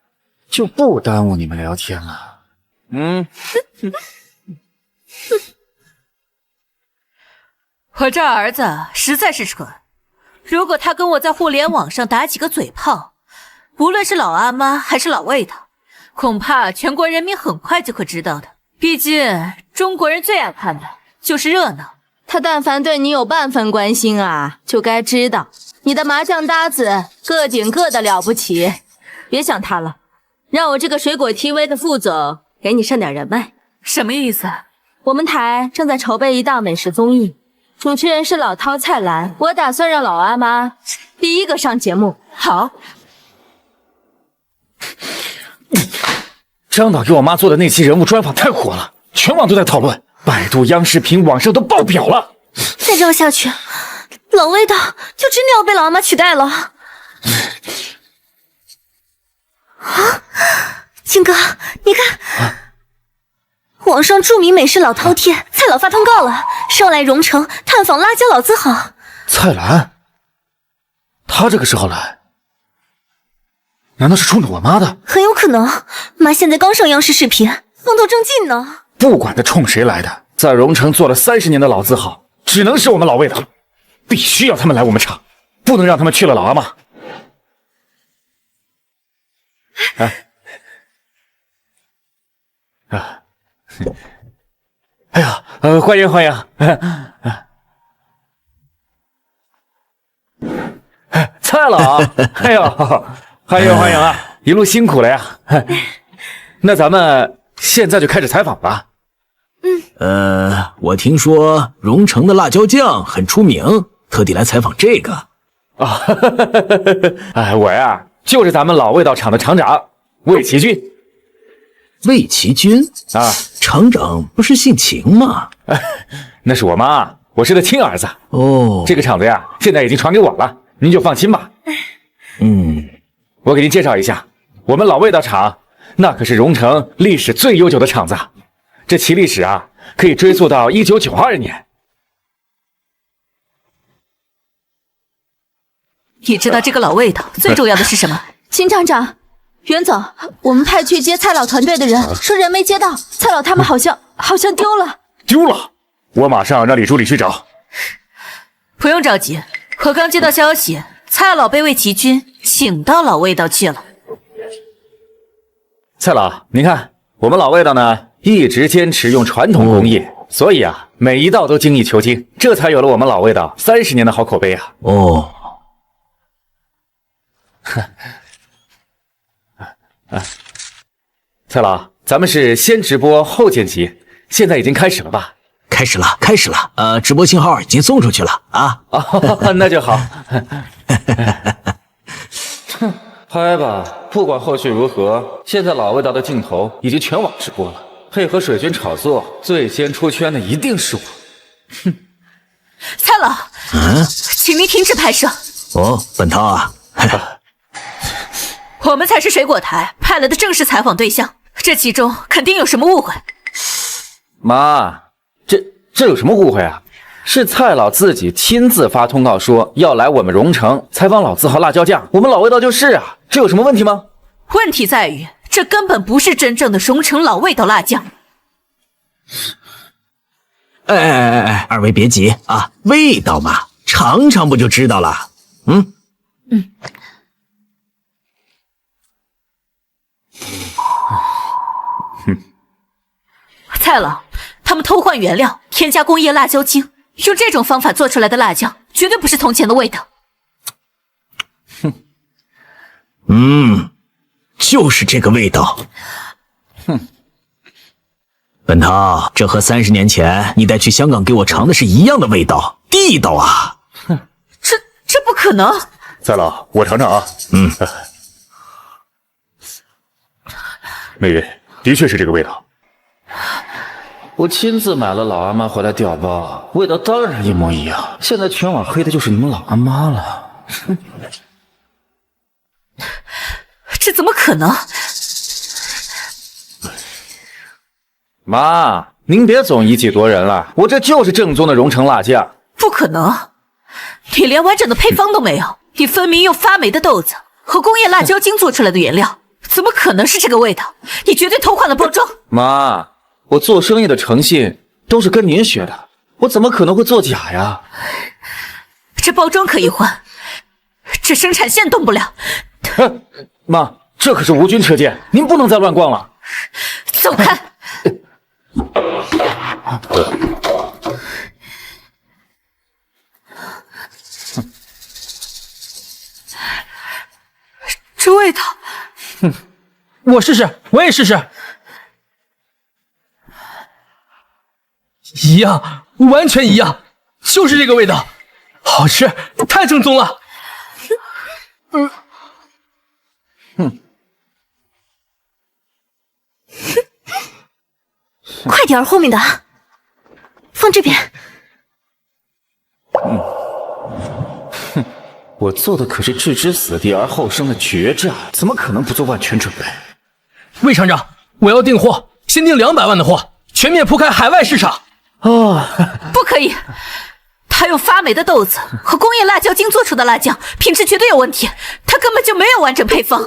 就不耽误你们聊天了。我这儿子实在是蠢，如果他跟我在互联网上打几个嘴炮，无论是老阿妈还是老味道，恐怕全国人民很快就会知道的。毕竟中国人最爱看的就是热闹。他但凡对你有半分关心啊，就该知道你的麻将搭子个顶个的了不起。别想他了，让我这个水果 TV 的副总给你剩点人脉。什么意思？我们台正在筹备一档美食综艺，主持人是老饕蔡澜，我打算让老阿妈第一个上节目。好。张导给我妈做的那期人物专访太火了，全网都在讨论，百度、央视频网上都爆表了。再这样下去，老味道就真的要被老阿妈取代了。啊，金哥，你看，网上著名美食老饕贴蔡老发通告了，说来荣城探访辣椒老字号。蔡澜，他这个时候来，难道是冲着我妈的？很有可能，妈现在刚上央视视频，风头正劲呢。不管他冲谁来的，在荣城做了30年的老字号，只能是我们老味道，必须要他们来我们厂，不能让他们去了老阿妈。哎，哎呀，欢迎欢迎！蔡老，哎呦，欢迎欢迎啊！一路辛苦了呀。那咱们现在就开始采访吧。我听说荣城的辣椒酱很出名，特地来采访这个。啊，哎，我呀就是咱们老味道厂的厂长魏奇军。魏奇军啊，厂长不是姓秦吗？那是我妈，我是他亲儿子。哦，这个厂子呀，现在已经传给我了，您就放心吧。我给您介绍一下，我们老味道厂那可是荣城历史最悠久的厂子，这其历史啊，可以追溯到1992年。你知道这个老味道最重要的是什么？秦厂长，袁总，我们派去接蔡老团队的人说人没接到，蔡老他们好像丢了。丢了？我马上让李助理去找。不用着急，我刚接到消息，蔡老被魏奇军请到老味道去了。蔡老，您看，我们老味道呢，一直坚持用传统工艺，所以啊，每一道都精益求精，这才有了我们老味道30年的好口碑啊。哦。蔡老，咱们是先直播后剪辑，现在已经开始了吧？开始了，直播信号已经送出去了啊！那就好。拍吧，不管后续如何，现在老味道的镜头已经全网直播了，配合水军炒作，最先出圈的一定是我。蔡老，请您停止拍摄。哦，本涛啊。我们才是水果台派来的正式采访对象，这其中肯定有什么误会。妈，这有什么误会啊？是蔡老自己亲自发通告说要来我们荣城采访老字号辣椒酱，我们老味道就是啊，这有什么问题吗？问题在于这根本不是真正的荣城老味道辣酱。哎，二位别急啊，味道嘛，尝尝不就知道了。蔡老，他们偷换原料，添加工业辣椒精，用这种方法做出来的辣酱，绝对不是从前的味道。就是这个味道。本涛，这和30年前你带去香港给我尝的是一样的味道，地道啊！这不可能。蔡老，我尝尝啊。美云，的确是这个味道。我亲自买了老阿妈回来调包，味道当然一模一样。现在全网黑的就是你们老阿妈了。这怎么可能？妈，您别总以己夺人了，我这就是正宗的荣城辣酱。不可能，你连完整的配方都没有，你分明用发霉的豆子和工业辣椒精做出来的原料，怎么可能是这个味道？你绝对偷换了包装。妈，我做生意的诚信都是跟您学的，我怎么可能会作假呀？这包装可以换，这生产线动不了。妈，这可是无菌车间，您不能再乱逛了。走开！这味道，我试试，我也试试。一样，完全一样，就是这个味道，好吃，太正宗了。快点，后面的放这边。我做的可是置之死地而后生的决战，怎么可能不做万全准备？魏厂长，我要订货，先订200万的货，全面铺开海外市场。不可以，他用发霉的豆子和工业辣椒精做出的辣酱，品质绝对有问题，他根本就没有完整配方。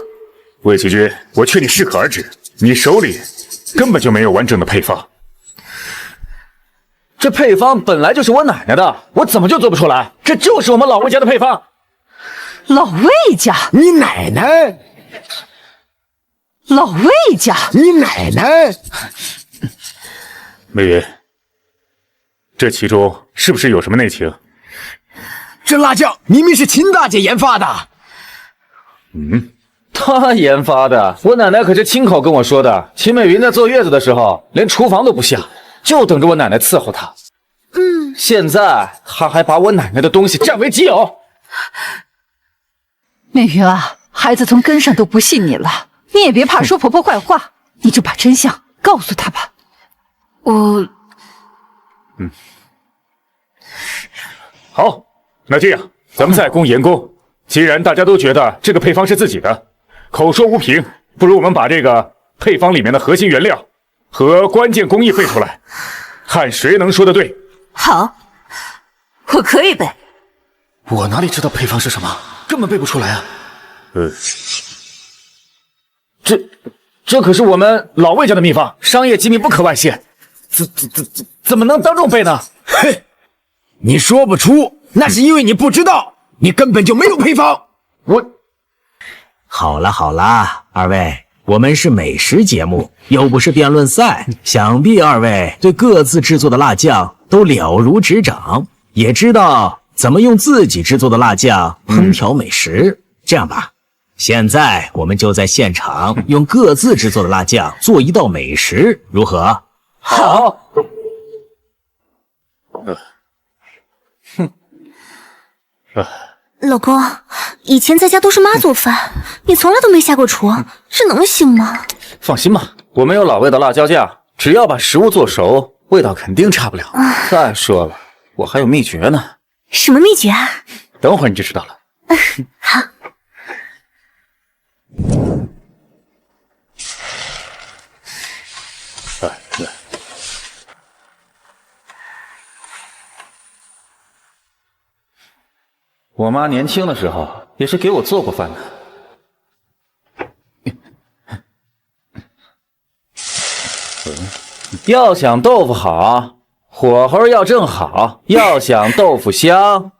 魏奇军，我劝你适可而止，你手里根本就没有完整的配方。这配方本来就是我奶奶的，我怎么就做不出来？这就是我们老魏家的配方。老魏家？你奶奶？老魏家，你奶奶！美云，这其中是不是有什么内情？这辣酱明明是秦大姐研发的。她研发的，我奶奶可是亲口跟我说的。秦美云在坐月子的时候，连厨房都不下，就等着我奶奶伺候她。现在她还把我奶奶的东西占为己有。美云啊，孩子从根上都不信你了，你也别怕说婆婆坏话，你就把真相告诉她吧。好，那这样咱们再攻严攻。既然大家都觉得这个配方是自己的，口说无凭，不如我们把这个配方里面的核心原料和关键工艺背出来，看谁能说得对。好，我可以背。我哪里知道配方是什么，根本背不出来啊。这可是我们老魏家的秘方，商业机密不可外泄，怎么能当众背呢？嘿，你说不出，那是因为你不知道，你根本就没有配方。好了好了，二位，我们是美食节目，又不是辩论赛，想必二位对各自制作的辣酱都了如指掌，也知道怎么用自己制作的辣酱烹调美食。这样吧，现在我们就在现场用各自制作的辣酱做一道美食，如何？好。老公，以前在家都是妈做饭，你从来都没下过厨，这能行吗？放心吧，我们有老魏的辣椒酱，只要把食物做熟，味道肯定差不了。再说了，我还有秘诀呢。什么秘诀啊？等会儿你就知道了。好。我妈年轻的时候也是给我做过饭的。要想豆腐好，火候要正好；要想豆腐香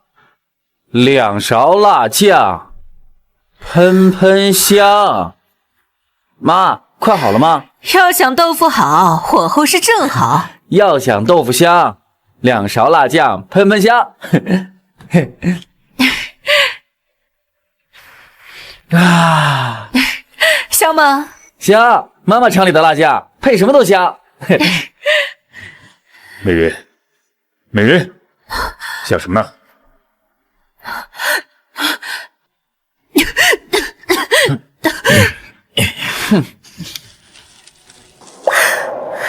，2勺辣酱，喷喷香。妈，快好了吗？要想豆腐好，火候是正好；要想豆腐香，2勺辣酱，喷喷香。啊，香吗？香，妈妈厂里的辣酱，配什么都香。美云，美云，想什么呢？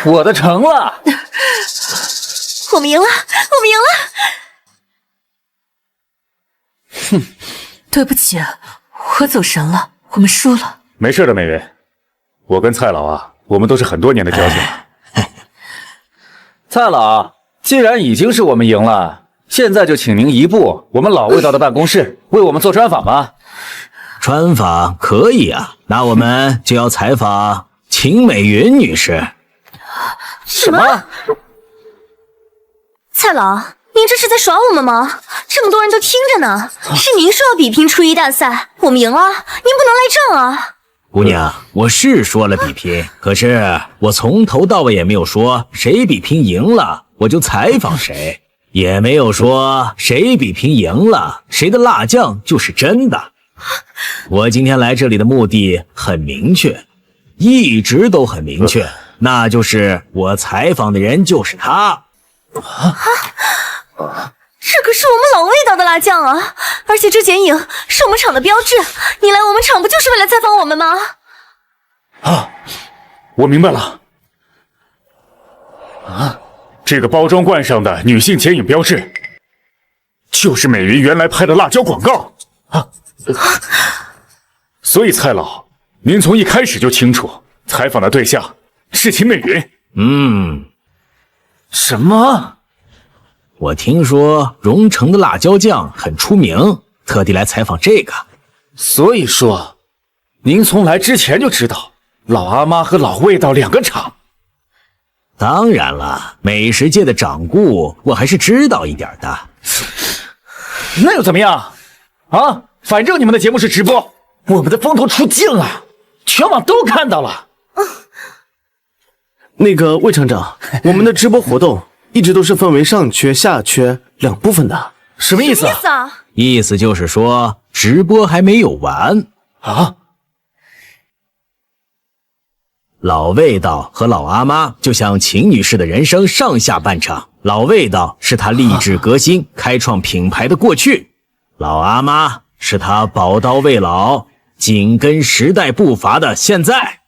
我的成了，我们赢了，我们赢了。哼，对不起，我走神了，我们输了。没事的，美云，我跟蔡老啊，我们都是很多年的交情。蔡老，既然已经是我们赢了，现在就请您移步我们老味道的办公室，为我们做专访吧。专访可以啊，那我们就要采访秦美云女士。什么？蔡老，您这是在耍我们吗？这么多人都听着呢，是您说要比拼厨艺大赛，我们赢了，您不能赖账啊！姑娘，我是说了比拼，可是我从头到尾也没有说谁比拼赢了我就采访谁，也没有说谁比拼赢了谁的辣酱就是真的。我今天来这里的目的很明确，一直都很明确，那就是我采访的人就是他。这可是我们老味道的辣酱啊！而且这剪影是我们厂的标志，你来我们厂不就是为了采访我们吗？啊，我明白了。啊，这个包装罐上的女性剪影标志，就是美云原来拍的辣椒广告啊。所以蔡老，您从一开始就清楚，采访的对象是秦美云。什么？我听说荣城的辣椒酱很出名，特地来采访这个。所以说，您从来之前就知道老阿妈和老味道2个厂。当然了，美食界的掌故我还是知道一点的。那又怎么样？啊，反正你们的节目是直播，我们的风头出尽了，全网都看到了。那个魏厂长，我们的直播活动一直都是分为上缺、下缺2部分的，什么意思啊？意思就是说直播还没有完啊。老味道和老阿妈就像秦女士的人生上下半场，老味道是她励志革新、开创品牌的过去，老阿妈是她宝刀未老、紧跟时代步伐的现在。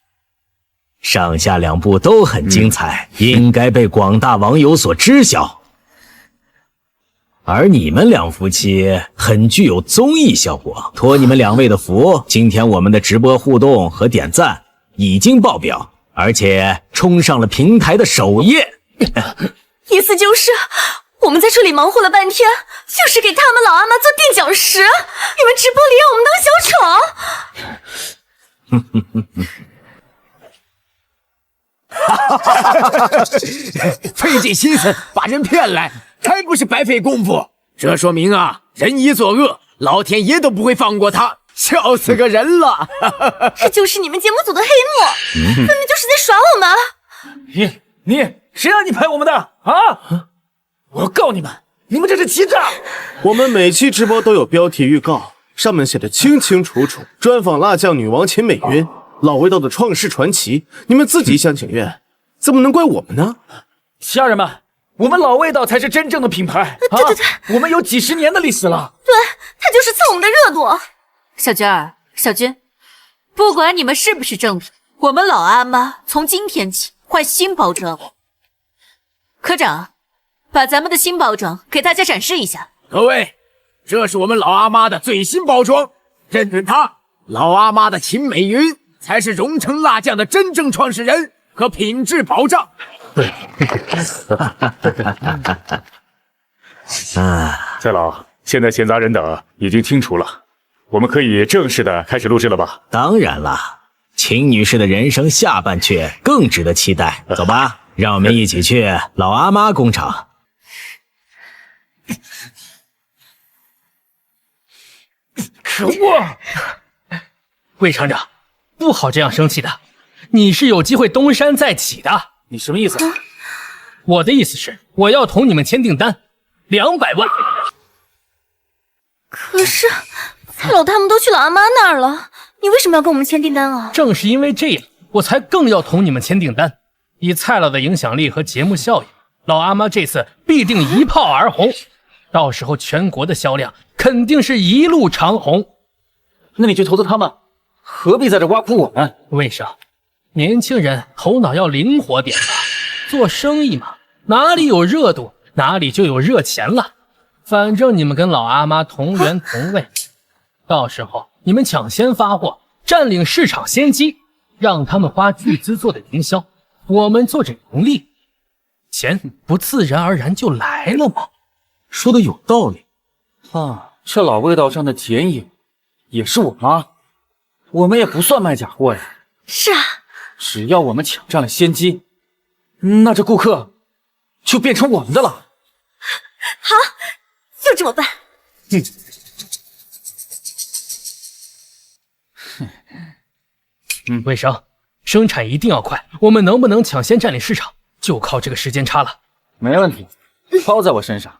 上下2部都很精彩，应该被广大网友所知晓。而你们2夫妻很具有综艺效果，托你们2位的福，今天我们的直播互动和点赞已经爆表，而且冲上了平台的首页。意思就是我们在这里忙活了半天，就是给他们老阿妈做垫脚石，你们直播里让我们当小丑。费尽心思把人骗来，才不是白费功夫。这说明啊，人一作恶，老天爷都不会放过他，笑死个人了。这就是你们节目组的黑幕，分明就是在耍我们。你谁让你拍我们的啊？我告你们，你们这是欺诈！我们每期直播都有标题预告，上面写的清清楚楚，专访辣酱女王秦美云。老味道的创世传奇，你们自己想请愿，怎么能怪我们呢？家人们，我们老味道才是真正的品牌。对，我们有几10年的历史了。对，他就是蹭我们的热度。小娟儿、小军，不管你们是不是正品，我们老阿妈从今天起换新包装。科长，把咱们的新包装给大家展示一下。各位，这是我们老阿妈的最新包装，认准她，老阿妈的秦美云才是荣成辣酱的真正创始人和品质保障。再老，现在闲杂人等已经清除了，我们可以正式的开始录制了吧？当然了，秦女士的人生下半阙更值得期待。走吧，让我们一起去老阿妈工厂。可恶！魏厂长，不好这样生气的，你是有机会东山再起的。你什么意思？我的意思是，我要同你们签订单，200万。可是蔡老他们都去老阿妈那儿了，你为什么要跟我们签订单啊？正是因为这样，我才更要同你们签订单。以蔡老的影响力和节目效应，老阿妈这次必定一炮而红，到时候全国的销量肯定是一路长红。那你去投资他们，何必在这挖苦我们？为啥？年轻人头脑要灵活点吧，做生意嘛，哪里有热度，哪里就有热钱了。反正你们跟老阿妈同源同位，到时候你们抢先发货，占领市场先机，让他们花巨资做的营销，我们做着盈利，钱不自然而然就来了吗？说的有道理啊，这老味道上的剪影也是我妈，我们也不算卖假货呀。是啊，只要我们抢占了先机，那这顾客就变成我们的了。好，就这么办。魏生，生产一定要快，我们能不能抢先占领市场，就靠这个时间差了。没问题，包在我身上。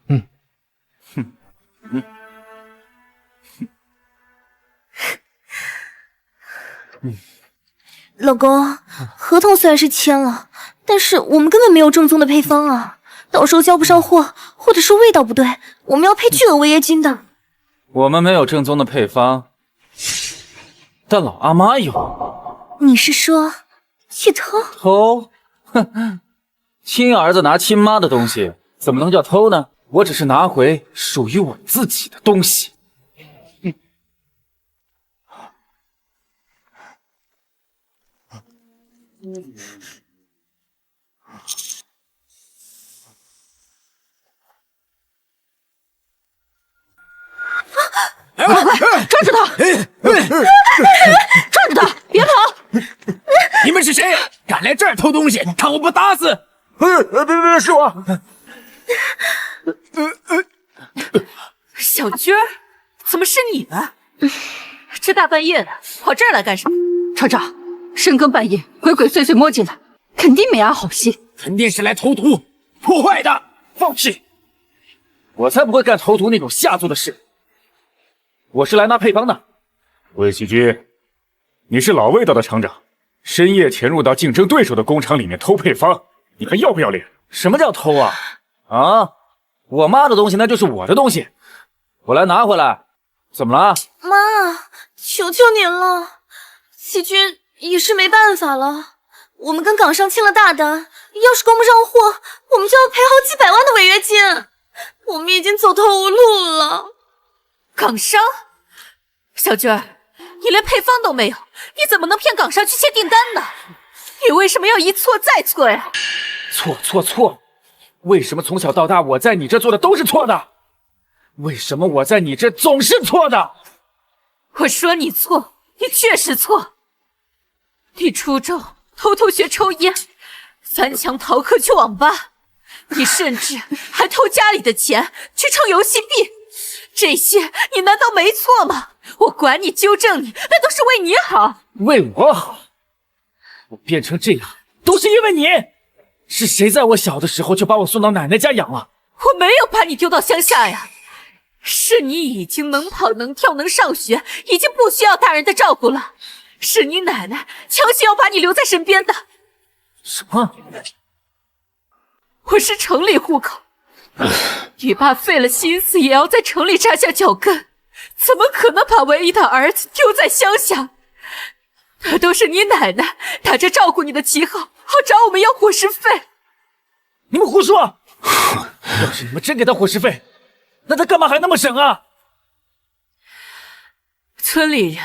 老公，合同虽然是签了，但是我们根本没有正宗的配方啊，到时候交不上货，或者是味道不对，我们要赔巨额违约金的。我们没有正宗的配方，但老阿妈有。你是说去偷？偷？哼，亲儿子拿亲妈的东西，怎么能叫偷呢？我只是拿回属于我自己的东西。抓住他！抓住他！别跑！你们是谁？敢来这儿偷东西？看我不打死！别，是我。小军儿，怎么是你呢？这大半夜的跑这儿来干什么？厂长，深更半夜鬼鬼祟祟摸进来，肯定没安好心，肯定是来投毒破坏的。放屁！我才不会干投毒那种下作的事。我是来拿配方的。魏启军，你是老味道的厂长，深夜潜入到竞争对手的工厂里面偷配方，你还要不要脸？什么叫偷啊？啊！我妈的东西那就是我的东西，我来拿回来。怎么了？妈，求求您了，启军也是没办法了。我们跟港商签了大单，要是供不上货，我们就要赔好几百万的违约金。我们已经走投无路了。港商，小军儿，你连配方都没有，你怎么能骗港商去签订单呢？你为什么要一错再错呀？错！为什么从小到大我在你这做的都是错的？为什么我在你这总是错的？我说你错，你确实错。你初中偷偷学抽烟，翻墙逃课去网吧，你甚至还偷家里的钱去充游戏币，这些你难道没错吗？我管你纠正你，那都是为你好。为我好？我变成这样都是因为你。是谁在我小的时候就把我送到奶奶家养了？我没有把你丢到乡下呀，是你已经能跑能跳能上学，已经不需要大人的照顾了，是你奶奶强行要把你留在身边的。什么？我是城里户口，你爸费了心思也要在城里扎下脚根，怎么可能把唯一的儿子丢在乡下？那都是你奶奶打着照顾你的旗号，好找我们要伙食费。你们胡说！要是你们真给他伙食费，那他干嘛还那么省啊？村里人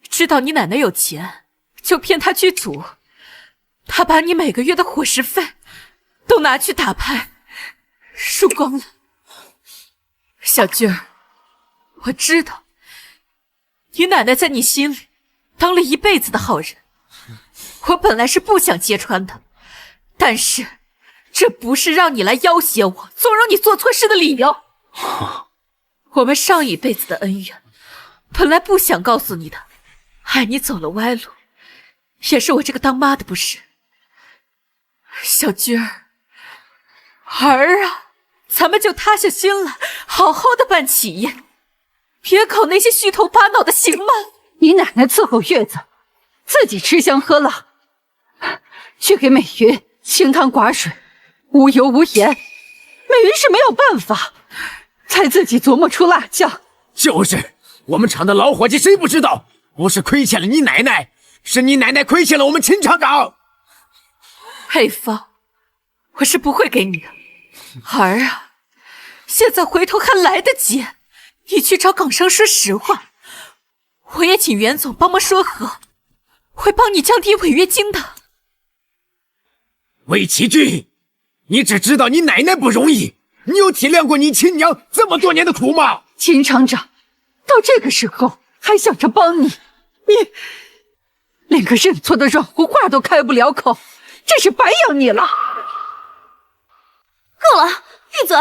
知道你奶奶有钱，就骗她去赌，她把你每个月的伙食费都拿去打牌，输光了。小军儿，我知道你奶奶在你心里当了一辈子的好人，我本来是不想揭穿的，但是这不是让你来要挟我、纵容你做错事的理由。我们上一辈子的恩怨，本来不想告诉你的，害你走了歪路，也是我这个当妈的不是。小军儿，儿啊，咱们就塌下心来，好好的办企业，别搞那些虚头巴脑的，行吗？你奶奶伺候月子，自己吃香喝辣，却给美云清汤寡水，无油无盐。美云是没有办法，才自己琢磨出辣酱。就是，我们厂的老伙计谁不知道？不是亏欠了你奶奶，是你奶奶亏欠了我们秦厂长。配方，我是不会给你的。儿啊，现在回头还来得及，你去找港商说实话。我也请袁总帮忙说和，会帮你降低违约金的。魏启军，你只知道你奶奶不容易，你有体谅过你亲娘这么多年的苦吗？秦厂长，到这个时候还想着帮你，你连个认错的软乎话都开不了口，真是白养你了。够了，闭嘴！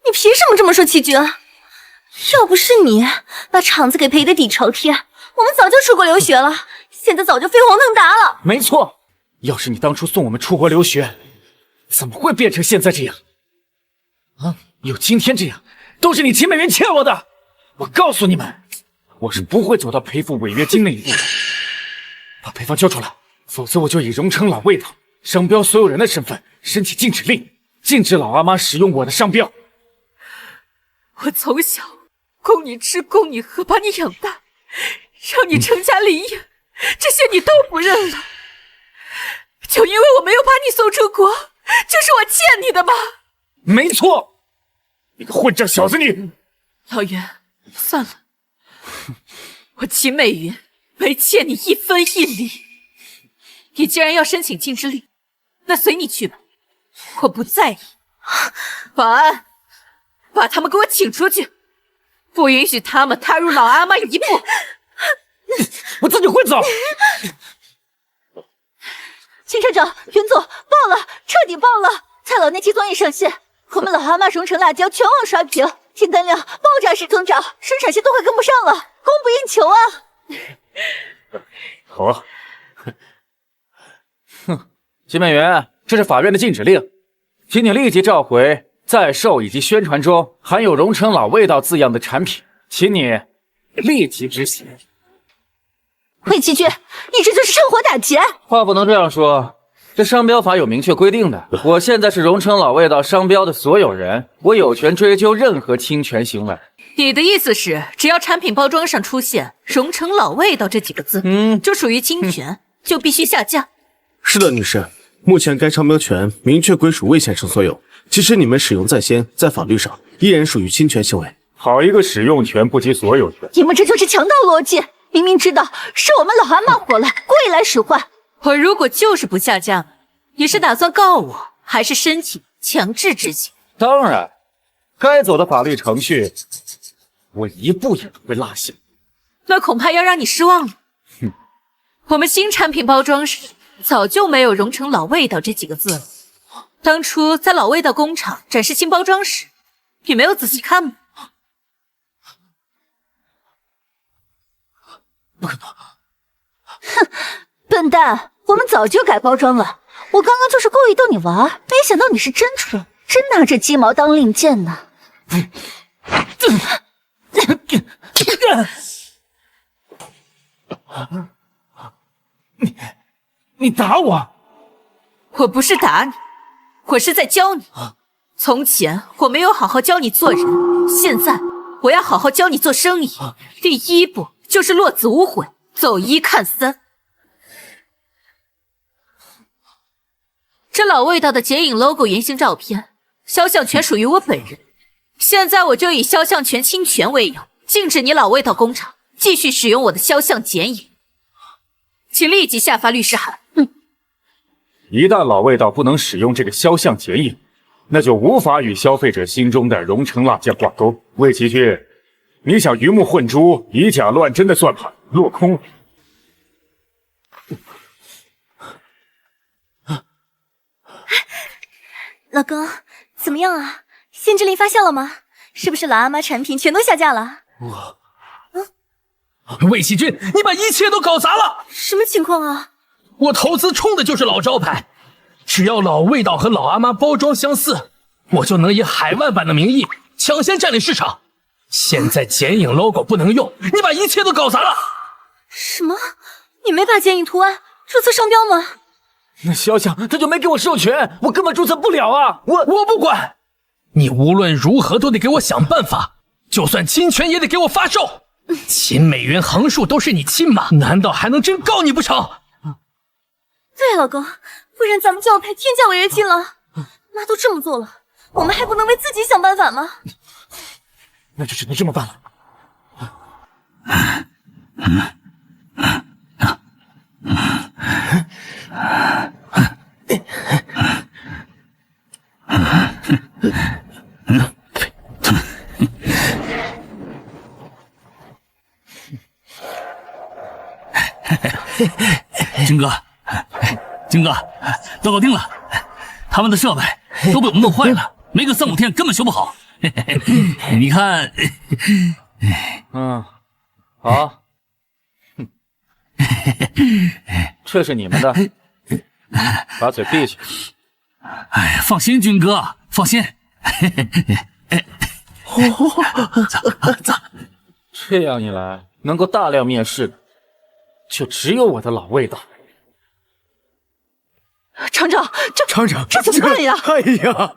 你凭什么这么说启军？要不是你把厂子给赔得底朝天，我们早就出国留学了，现在早就飞黄腾达了。没错，要是你当初送我们出国留学，怎么会变成现在这样？啊，有今天这样，都是你秦美云欠我的。我告诉你们，我是不会走到赔付违约金那一步的。把配方交出来，否则我就以荣成老味道商标所有人的身份申请禁止令，禁止老阿妈使用我的商标。我从小供你吃供你喝，把你养大，让你成家立业，这些你都不认了，就因为我没有把你送出国，就是我欠你的吗？没错，你个混账小子你！老袁，算了，我秦美云没欠你一分一厘，你既然要申请禁止令，那随你去吧，我不在意。保安，把他们给我请出去，不允许他们踏入老阿妈一步。我自己会走。秦厂长，袁总，爆了，彻底爆了！蔡老那期综艺上线，我们老阿妈荣成辣椒全网刷屏，订单量爆炸式增长，生产线都快跟不上了，供不应求啊！好啊，哼，金美元，这是法院的禁止令，请你立即召回在售以及宣传中含有荣成老味道字样的产品，请你立即执行。魏奇君，你这就是趁火打劫！话不能这样说，这商标法有明确规定的。我现在是荣成老味道商标的所有人，我有权追究任何侵权行为。你的意思是，只要产品包装上出现“荣成老味道”这几个字，就属于侵权，就必须下架。是的，女士，目前该商标权明确归属魏先生所有，即使你们使用在先，在法律上依然属于侵权行为。好一个使用权不及所有权！你们这就是强盗逻辑！明明知道是我们老阿妈火了，故意来使唤。我如果就是不下架，你是打算告我，还是申请强制执行？当然，该走的法律程序，我一步也不会落下。那恐怕要让你失望了。我们新产品包装时早就没有“荣成老味道”这几个字了。当初在老味道工厂展示新包装时，你没有仔细看吗？不可能！哼，笨蛋，我们早就改包装了。我刚刚就是故意逗你玩，没想到你是真蠢，真拿这鸡毛当令箭呢。你打我？我不是打你，我是在教你。从前我没有好好教你做人，现在我要好好教你做生意。第一步就是落子无悔，走一看三。这老味道的剪影 logo 原型照片，肖像权属于我本人。现在我就以肖像权侵权为由，禁止你老味道工厂继续使用我的肖像剪影，请立即下发律师函。一旦老味道不能使用这个肖像剪影，那就无法与消费者心中的荣成辣酱挂钩。魏奇君，你想鱼目混珠、以假乱真的算盘落空了。老公，怎么样啊？限制令发酵了吗？是不是老阿妈产品全都下架了？魏奇君，你把一切都搞砸了！什么情况啊？我投资冲的就是老招牌，只要老味道和老阿妈包装相似，我就能以海外版的名义抢先占领市场。现在剪影 logo 不能用，你把一切都搞砸了！什么？你没把剪影图案注册商标吗？那肖像他就没给我授权，我根本注册不了啊！我不管，你无论如何都得给我想办法，就算侵权也得给我发售。秦美元横竖都是你亲妈，难道还能真告你不成？对，老公，不然咱们就要赔天价违约金了。妈都这么做了，我们还不能为自己想办法吗？那就只能这么办了。金哥，都搞定了，他们的设备都被我们弄坏了，没个3-5天根本修不好。你看，好，这是你们的，把嘴闭起。哎呀，放心，军哥，放心。走。这样一来，能够大量面试的，就只有我的老味道。厂长，这怎么办呀？哎呀，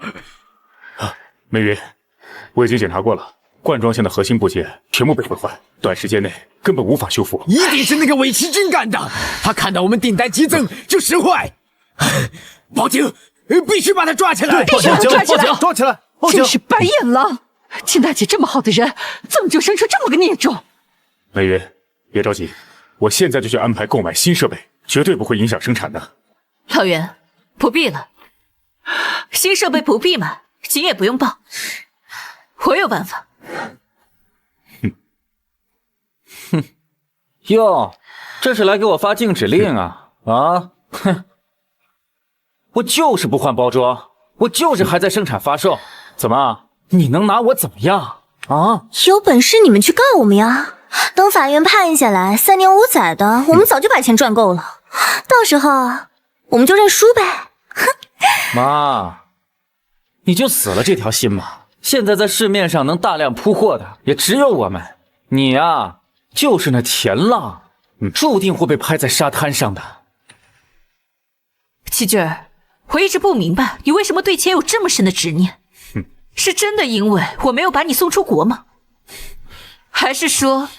美云，我已经检查过了，灌装线的核心部件全部被毁坏，短时间内根本无法修复。一定是那个韦奇君干的，他看到我们订单激增就使坏。报警！必须把他抓起来！必须把他抓起来！抓起来！真是白眼了！金大姐这么好的人，怎么就生出这么个孽种？美云，别着急，我现在就去安排购买新设备，绝对不会影响生产的。老袁，不必了，新设备不必买，警也不用报，我有办法。哟，这是来给我发禁止令啊！哼，我就是不换包装，我就是还在生产发售，怎么？你能拿我怎么样啊？有本事你们去告我们呀！等法院判下来3年5载的，我们早就把钱赚够了。到时候我们就认输呗。哼，妈，你就死了这条心吧。现在在市面上能大量铺货的也只有我们，你呀，就是那钱浪，注定会被拍在沙滩上的。七俊儿，我一直不明白你为什么对钱有这么深的执念。是真的因为我没有把你送出国吗？还是说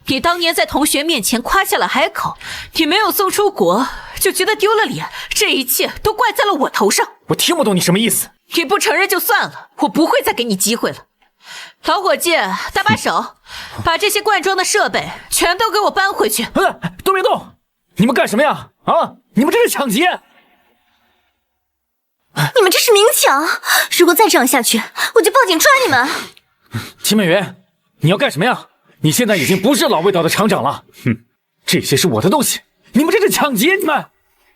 你当年在同学面前夸下了海口，你没有送出国就觉得丢了脸，这一切都怪在了我头上？我听不懂你什么意思。你不承认就算了，我不会再给你机会了。老伙计，搭把手，把这些灌装的设备全都给我搬回去。都别动！你们干什么呀？啊！你们这是抢劫！你们这是明抢！如果再这样下去，我就报警抓你们！秦美云，你要干什么呀？你现在已经不是老味道的厂长了。这些是我的东西，你们这是抢劫！你们，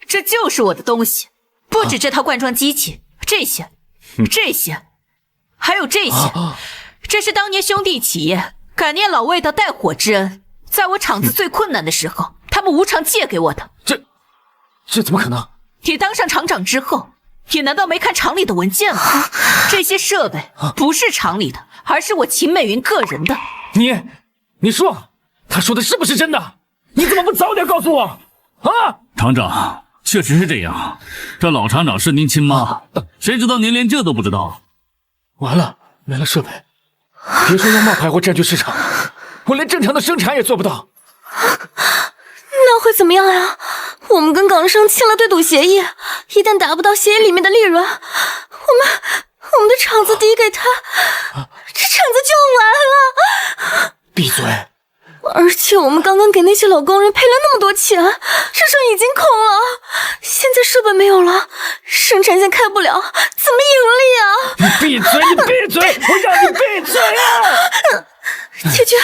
这就是我的东西，不止这套灌装机器，这些，还有这些，这是当年兄弟企业感念老味道带火之恩，在我厂子最困难的时候，他们无偿借给我的。这怎么可能？你当上厂长之后，你难道没看厂里的文件吗？这些设备不是厂里的，而是我秦美云个人的。你说，他说的是不是真的？你怎么不早点告诉我？啊！厂长，确实是这样。这老厂长是您亲妈，谁知道您连这都不知道？完了，没了设备，别说用冒牌货占据市场，我连正常的生产也做不到。那会怎么样呀？我们跟港生签了对赌协议，一旦达不到协议里面的利润，我们的厂子抵给他，这厂子就完了。闭嘴！而且我们刚刚给那些老工人赔了那么多钱，市场已经空了，现在设备没有了，生产线开不了，怎么盈利啊？你闭嘴！你闭嘴！我让你闭嘴啊！姐姐，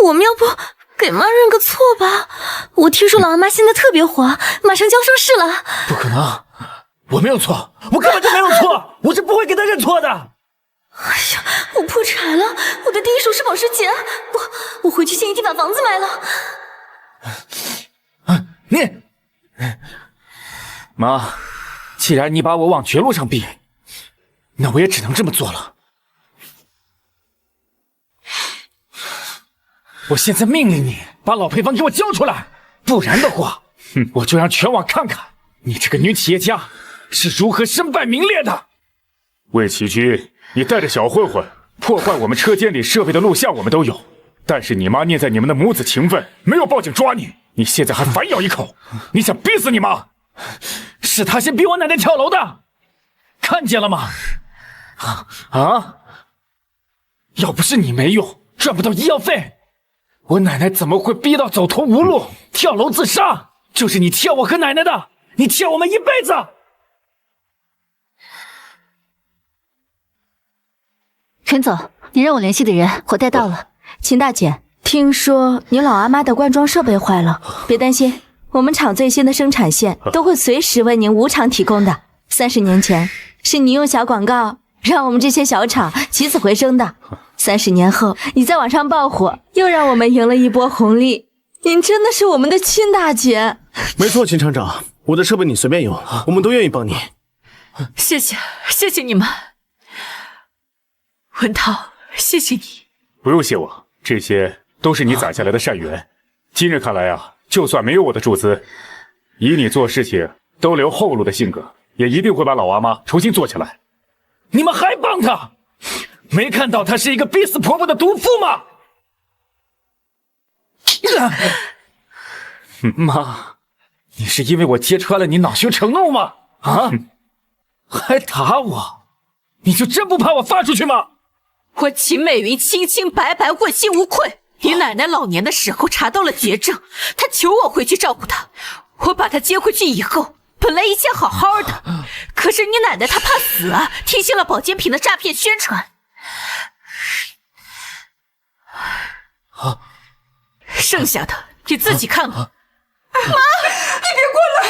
我们要不给妈认个错吧？我听说老阿妈现在特别火，马上就要上市了。不可能，我没有错，我根本就没有错，我是不会给她认错的。哎呀，我破产了，我的第一手是保时捷，我回去现一地把房子卖了。妈，既然你把我往绝路上逼，那我也只能这么做了。我现在命令你把老配方给我交出来，不然的话，我就让全网看看你这个女企业家是如何身败名裂的。魏启军，你带着小混混破坏我们车间里设备的录像我们都有，但是你妈念在你们的母子情分，没有报警抓你，你现在还反咬一口，你想逼死你妈？是她先逼我奶奶跳楼的，看见了吗？要不是你没用，赚不到医药费，我奶奶怎么会逼到走投无路跳楼自杀？就是你欠我和奶奶的，你欠我们一辈子。陈总，你让我联系的人我带到了。秦大姐，听说你老阿妈的灌装设备坏了，别担心，我们厂最新的生产线都会随时为您无偿提供的。30年前是你用小广告让我们这些小厂起死回生的，30年后你在网上爆火，又让我们赢了一波红利。您真的是我们的亲大姐。没错，秦厂长，我的设备你随便用，我们都愿意帮你。谢谢你们。文涛，谢谢你。不用谢我，这些都是你攒下来的善缘。今日看来啊，就算没有我的注资，以你做事情都留后路的性格，也一定会把老阿妈重新做起来。你们还帮他？没看到他是一个逼死婆婆的毒妇吗？妈，你是因为我揭穿了你恼羞成怒吗？还打我？你就真不怕我发出去吗？我秦美云清清白白，问心无愧。你奶奶老年的时候查到了绝症，她求我回去照顾她。我把她接回去以后，本来一切好好的，可是你奶奶她怕死啊，听信了保健品的诈骗宣传。剩下的你自己看吧。妈，你别过来！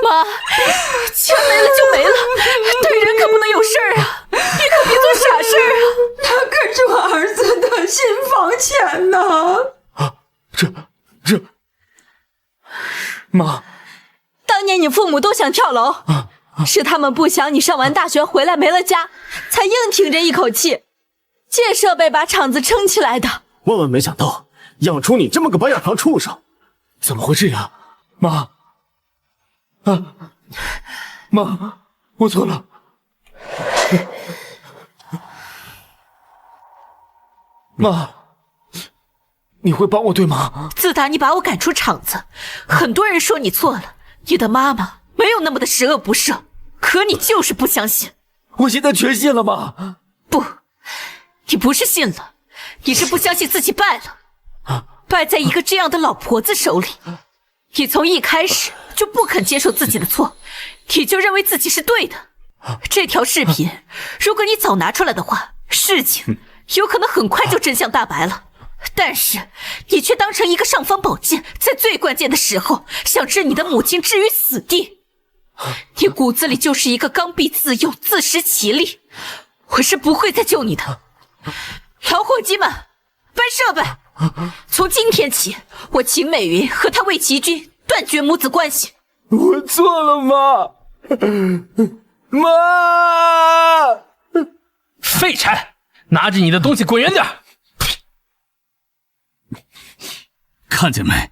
妈，钱没了就没了，对人可不能有事儿啊！你可别做傻事儿啊！他可是我儿子的妈，当年你父母都想跳楼，是他们不想你上完大学回来没了家，才硬挺着一口气，借设备把厂子撑起来的。万万没想到，养出你这么个白眼狼畜生！怎么会这样？妈，妈，我错了。妈，你会帮我对吗？自打你把我赶出厂子，很多人说你错了，你的妈妈没有那么的十恶不赦，可你就是不相信。我现在全信了吗？不，你不是信了，你是不相信自己败了，败在一个这样的老婆子手里。你从一开始就不肯接受自己的错，你就认为自己是对的。这条视频，如果你早拿出来的话，事情有可能很快就真相大白了。但是你却当成一个尚方宝剑，在最关键的时候想置你的母亲置于死地。你骨子里就是一个刚愎自用、自食其力，我是不会再救你的。老伙计们，搬设备！从今天起，我秦美云和她魏奇君断绝母子关系。我错了，妈，妈，废柴，拿着你的东西滚远点！看见没？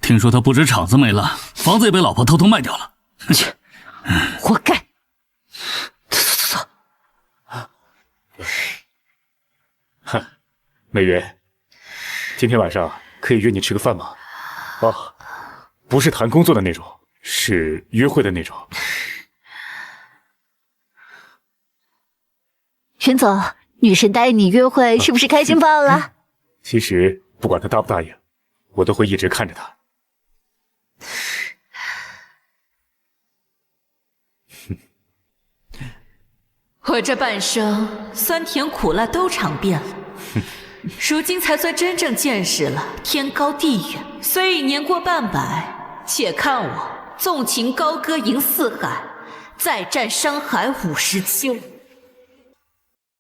听说他不止厂子没了，房子也被老婆偷偷卖掉了。切，活该！走。哼，美云，今天晚上可以约你吃个饭吗？哦，不是谈工作的那种，是约会的那种。袁总，女神答应你约会，是不是开心爆了？其实不管他答不答应，我都会一直看着他。我这半生酸甜苦辣都尝遍了，如今才算真正见识了天高地远。虽已年过半百，且看我纵情高歌迎四海，再战山海50秋。